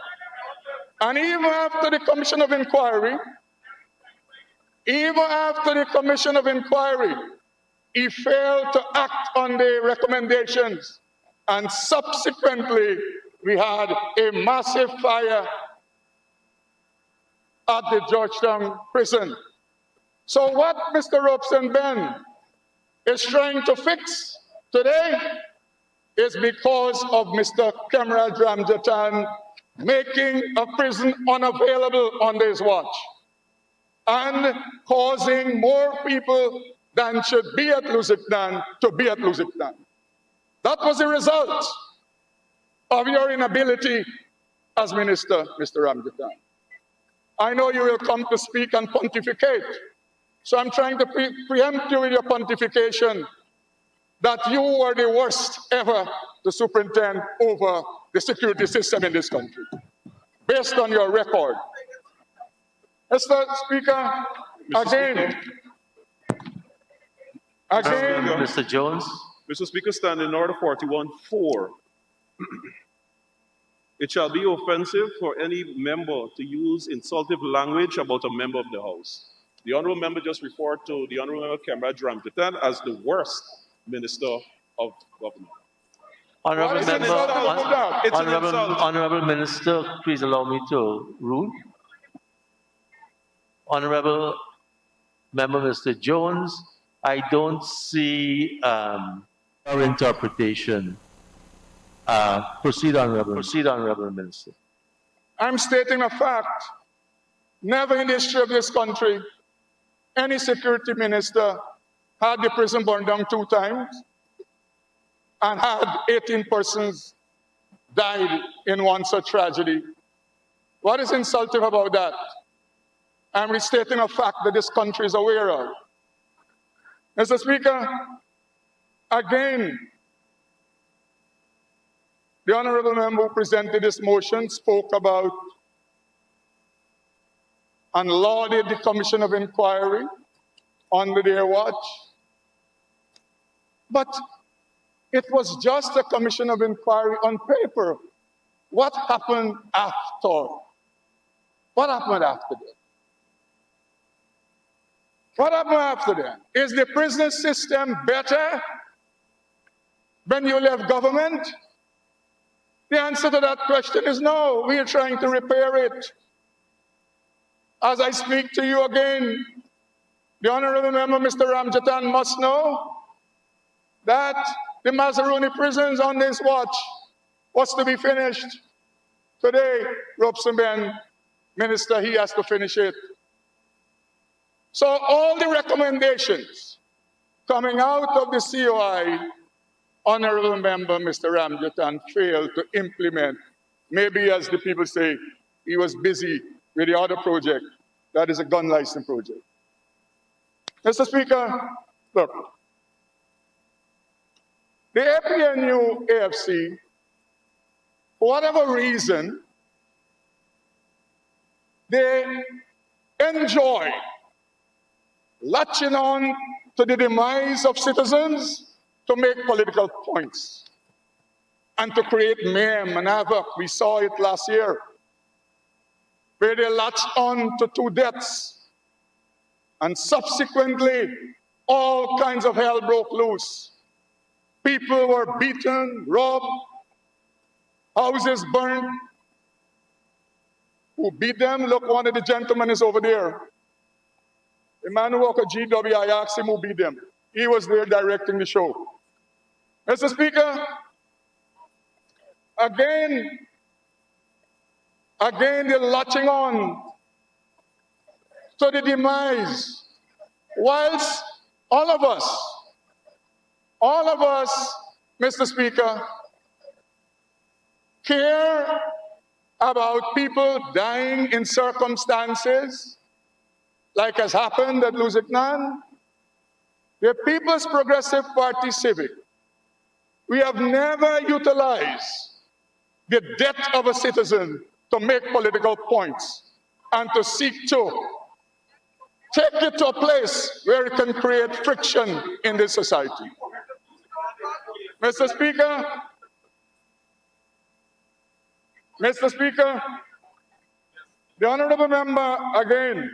And even after the Commission of Inquiry, he failed to act on the recommendations. And subsequently, we had a massive fire at the Georgetown prison. So what Mr. Robson Ben is trying to fix today is because of Mr. Kemraj Ramjatan making a prison unavailable on his watch and causing more people than should be at Lusiktan to be at Lusiktan. That was the result of your inability as minister, Mr. Ramjatan. I know you will come to speak and pontificate, so I'm trying to preempt you with your pontification that you were the worst ever to superintend over the security system in this country, based on your record. Mr. Speaker, again, Mr. Jones. Mr. Speaker, standing order 41.4. It shall be offensive for any member to use insultive language about a member of the House. The honorable member just referred to the honorable member Kemraj Ramjatan as the worst minister of government. Honorable What is member, insulting about that? It's an insult. Honorable Minister, please allow me to rule. Honorable member, Mr. Jones, I don't see our interpretation. Proceed, Honorable Minister. I'm stating a fact. Never in the history of this country, any security minister had the prison burned down 2 times and had 18 persons died in one such tragedy. What is insulting about that? I'm restating a fact that this country is aware of. Mr. Speaker, again, the honorable member who presented this motion spoke about and lauded the Commission of Inquiry under their watch. But it was just a Commission of Inquiry on paper. What happened after? What happened after that? What happened after that? Is the prison system better when you left government? The answer to that question is no. We are trying to repair it. As I speak to you again, the honorable member, Mr. Ramjatan, must know that the Mazaruni prisons on this watch was to be finished today. Robson Ben, minister, he has to finish it. So all the recommendations coming out of the COI, honorable member, Mr. Ramjatan, failed to implement. Maybe, as the people say, he was busy with the other project. That is a gun license project. Mr. Speaker, look, the APNU AFC, for whatever reason, they enjoy latching on to the demise of citizens to make political points and to create mayhem and havoc. We saw it last year, where they latched on to 2 deaths And subsequently, all kinds of hell broke loose. People were beaten, robbed, houses burned. Who beat them? Look, one of the gentlemen is over there. The man who walked a GW, I asked him who beat them. He was there directing the show. Mr. Speaker, again, they're latching on to the demise. Whilst all of us, Mr. Speaker, care about people dying in circumstances like has happened at Lusignan, the People's Progressive Party Civic, we have never utilized the death of a citizen to make political points and to seek to take it to a place where it can create friction in this society. Mr. Speaker, the honorable member again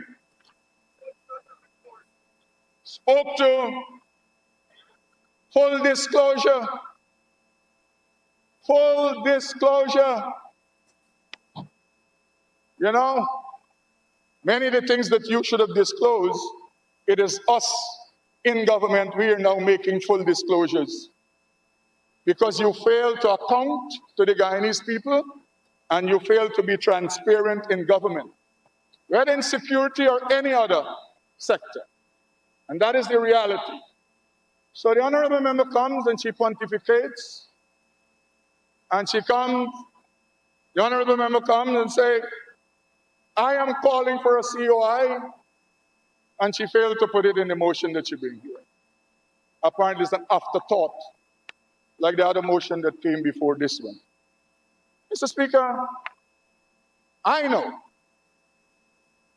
spoke to full disclosure. Full disclosure. You know, many of the things that you should have disclosed, it is us in government, we are now making full disclosures. Because you fail to account to the Guyanese people and you fail to be transparent in government, whether in security or any other sector. And that is the reality. So the honorable member comes and she pontificates, and the honorable member comes and says, I am calling for a COI, and she failed to put it in the motion that she brings here. Apparently it's an afterthought, like the other motion that came before this one. Mr. Speaker, I know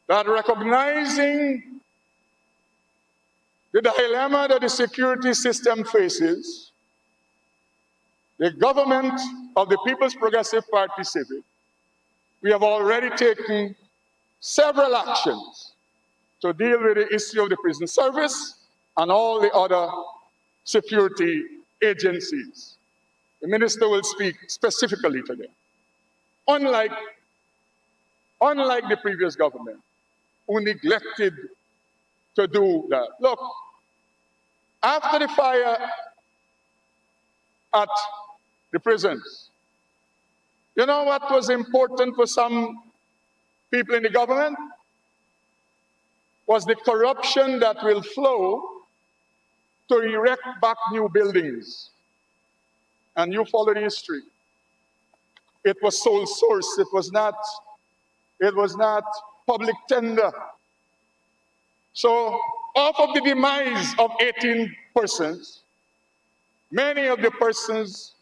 that recognizing the dilemma that the security system faces, the government of the People's Progressive Party Civic, we have already taken several actions to deal with the issue of the prison service and all the other security agencies. The minister will speak specifically to them. Unlike the previous government, who neglected to do that. Look, after the fire at the prisons, you know what was important for some people in the government? Was the corruption that will flow to erect back new buildings. And you follow the history. It was sole source. It was not public tender. So, off of the demise of 18 persons, many of the persons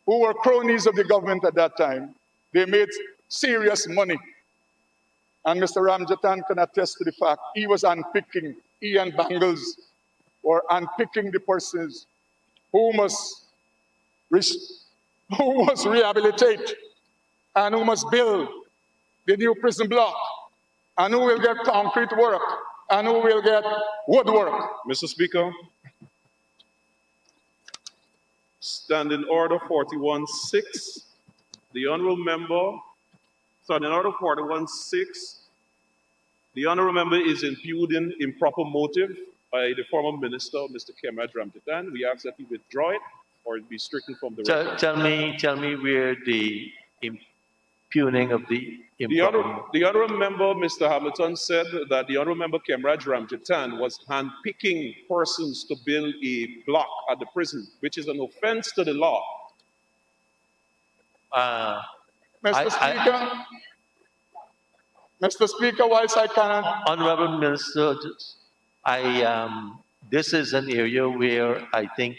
who were cronies of the government at that time, they made serious money. And Mr. Ramjatan can attest to the fact he was unpicking, he and Bangles were unpicking the persons who must rehabilitate and who must build the new prison block and who will get concrete work and who will get woodwork. Mr. Speaker, standing order 41-6, the honorable member, standing order 41-6, the honorable member is imputing improper motive by the former minister, Mr. Kemraj Ramjatan. We ask that he withdraw it or it be stricken from the record. Tell me where the impugning of the improper... The honorable member, Mr. Hamilton, said that the honorable member Kemraj Ramjatan was handpicking persons to build a block at the prison, which is an offense to the law. Mr. Speaker, whilst I cannot... Honorable Minister, this is an area where I think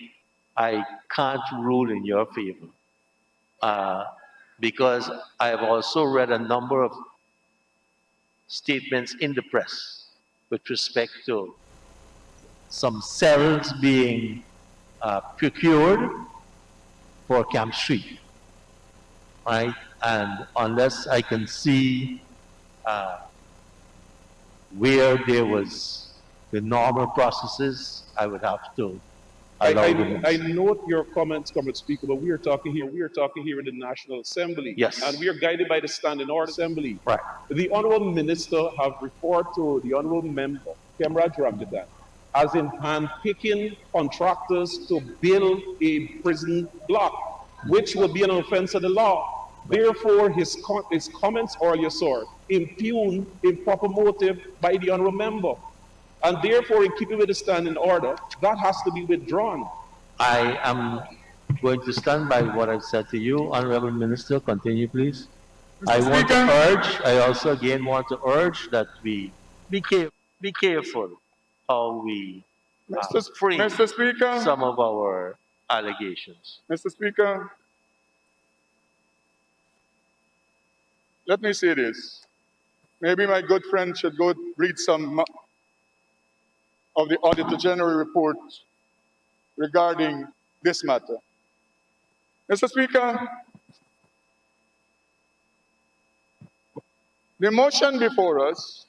I can't rule in your favor. Because I have also read a number of statements in the press with respect to some cells being procured for Camp Street, right? And unless I can see Where there was the normal processes, I would have to allow the I note your comments, Comrade Speaker, but we are talking here in the National Assembly. Yes. And we are guided by the Standing Order Assembly. Right. The Honourable Minister have referred to the Honourable Member, Kemraj Ramjatan, as in hand-picking contractors to build a prison block, which would be an offence of the law. Therefore, his comments earlier, sir, impugn improper motive by the Honourable Member. And therefore, in keeping with the standing order, that has to be withdrawn. I am going to stand by what I've said to you, Honorable Minister. Continue, please. I also again want to urge that we be careful how we frame Mr. Speaker, some of our allegations. Mr. Speaker, let me say this. Maybe my good friend should go read some of the Auditor General report regarding this matter. Mr. Speaker, the motion before us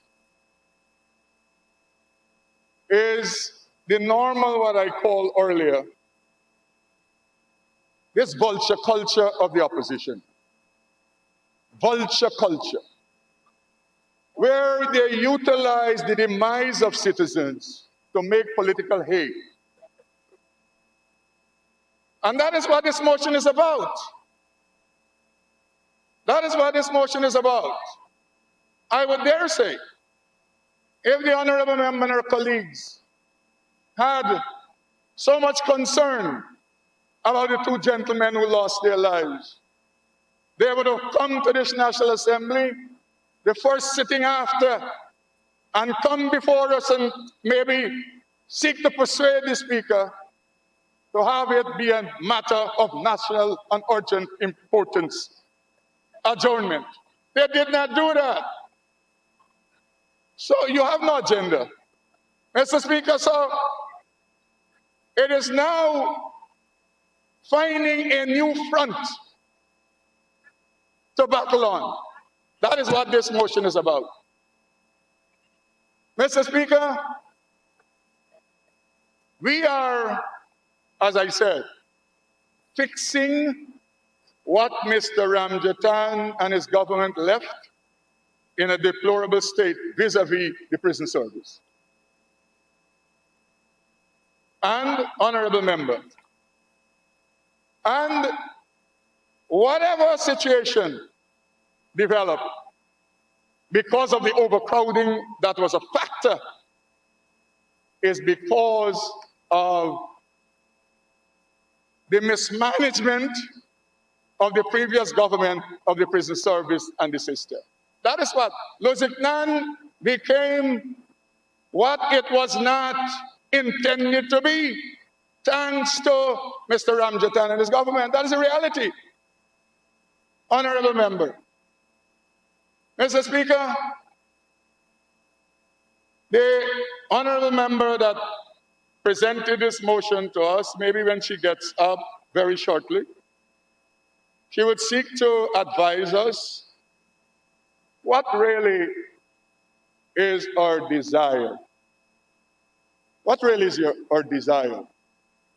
is the normal, what I called earlier, this vulture culture of the opposition. Vulture culture, where they utilize the demise of citizens to make political hay. And that is what this motion is about. That is what this motion is about. I would dare say, if the Honourable Member and her colleagues had so much concern about the two gentlemen who lost their lives, they would have come to this National Assembly, the first sitting after, and come before us and maybe seek to persuade the Speaker to have it be a matter of national and urgent importance. Adjournment. They did not do that. So you have no agenda. Mr. Speaker, so it is now finding a new front to battle on. That is what this motion is about. Mr. Speaker, we are, as I said, fixing what Mr. Ramjatan and his government left in a deplorable state vis-a-vis the prison service. And, Honourable Member, and whatever situation developed because of the overcrowding that was a factor is because of the mismanagement of the previous government of the prison service and the system. That is what Lusignan became what it was not intended to be, thanks to Mr. Ramjatan and his government. That is the reality. Honourable Member. Mr. Speaker, the Honourable Member that presented this motion to us, maybe when she gets up very shortly, she would seek to advise us what really is our desire. What really is our desire?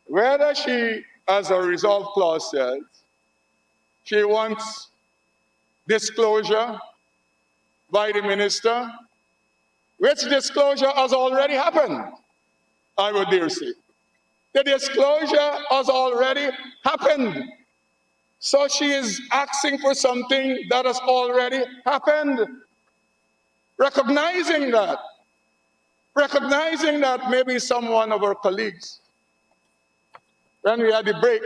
Whether she, as a resolve clause says, she wants disclosure by the minister, which disclosure has already happened, I would dare say. The disclosure has already happened. So she is asking for something that has already happened. Recognizing that maybe some one of our colleagues, when we had the break,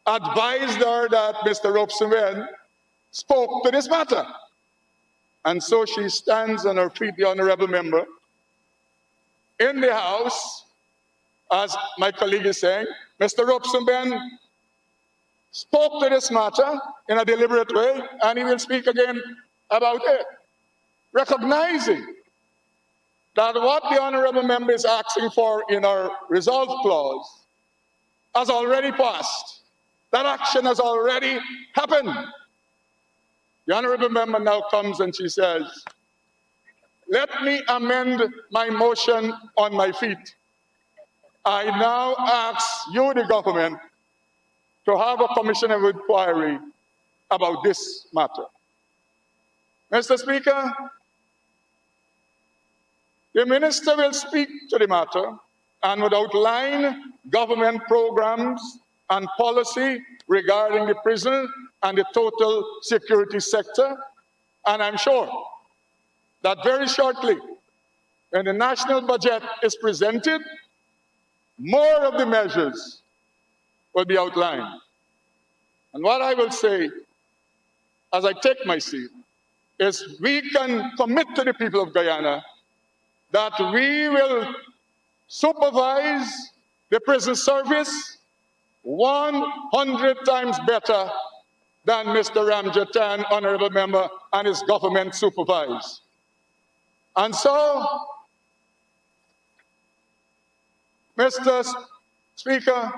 advised her that Mr. Globespan spoke to this matter. And so she stands on her feet, the Honourable Member, in the House, as my colleague is saying, Mr. Globespan spoke to this matter in a deliberate way, and he will speak again about it, recognizing that what the Honourable Member is asking for in our resolve clause has already passed. That action has already happened. The Honourable Member now comes and she says, let me amend my motion on my feet. I now ask you, the government, to have a commission of inquiry about this matter. Mr. Speaker, the minister will speak to the matter and would outline government programs and policy regarding the prison and the total security sector. And I'm sure that very shortly, when the national budget is presented, more of the measures will be outlined. And what I will say as I take my seat is we can commit to the people of Guyana that we will supervise the prison service 100 times better than Mr. Ramjatan, honorable member, and his government supervise. And so, Mr. Speaker,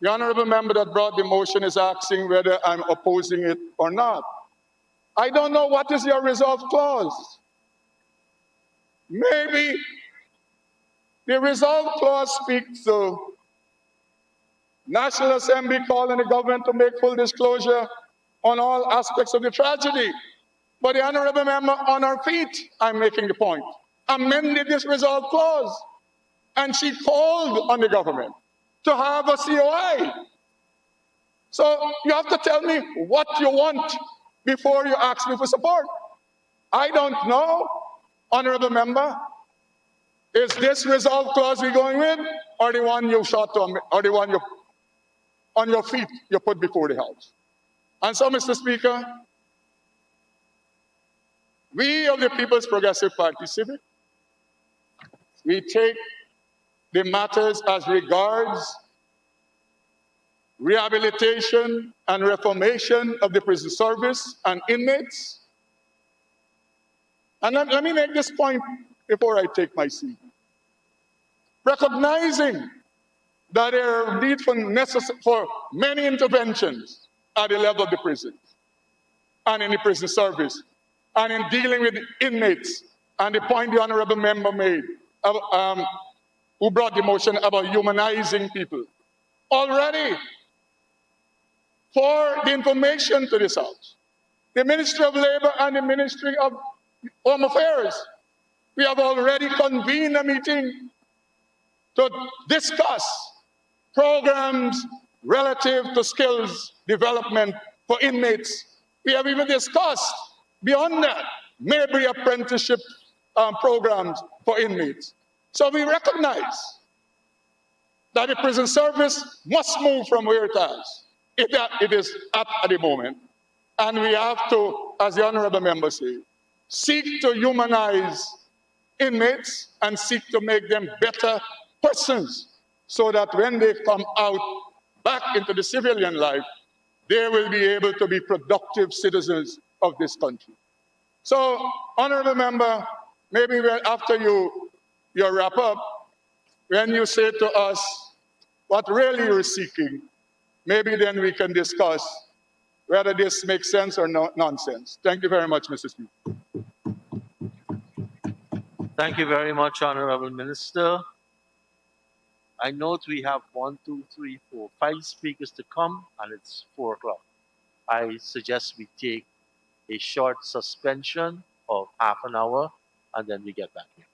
the honorable member that brought the motion is asking whether I'm opposing it or not. I don't know what is your resolve clause. Maybe the resolve clause speaks to National Assembly calling the government to make full disclosure on all aspects of the tragedy. But the honorable member on her feet, I'm making the point, amended this resolve clause. And she called on the government to have a COI. So you have to tell me what you want before you ask me for support. I don't know, honorable member. Is this resolve clause we going with, or the one you shot on, or the one you on your feet you put before the House? And so, Mr. Speaker, we of the People's Progressive Party Civic, we take the matters as regards rehabilitation and reformation of the prison service and inmates. And let me make this point before I take my seat. Recognizing that there are need for many interventions at the level of the prisons and in the prison service and in dealing with inmates, and the point the honorable member made, who brought the motion about humanizing people. Already, for the information to this House, the Ministry of Labor and the Ministry of Home Affairs, we have already convened a meeting to discuss programs relative to skills development for inmates. We have even discussed, beyond that, maybe apprenticeship programs for inmates. So we recognize that the prison service must move from where it is at the moment. And we have to, as the honorable member said, seek to humanize inmates and seek to make them better persons, so that when they come out back into the civilian life, they will be able to be productive citizens of this country. So, honorable member, maybe after you wrap up, when you say to us what really you're seeking, maybe then we can discuss whether this makes sense or nonsense. Thank you very much, Mr. Speaker. Thank you very much, Honorable Minister. I note we have 1, 2, 3, 4, 5 speakers to come, and it's 4 o'clock. I suggest we take a short suspension of half an hour, and then we get back here.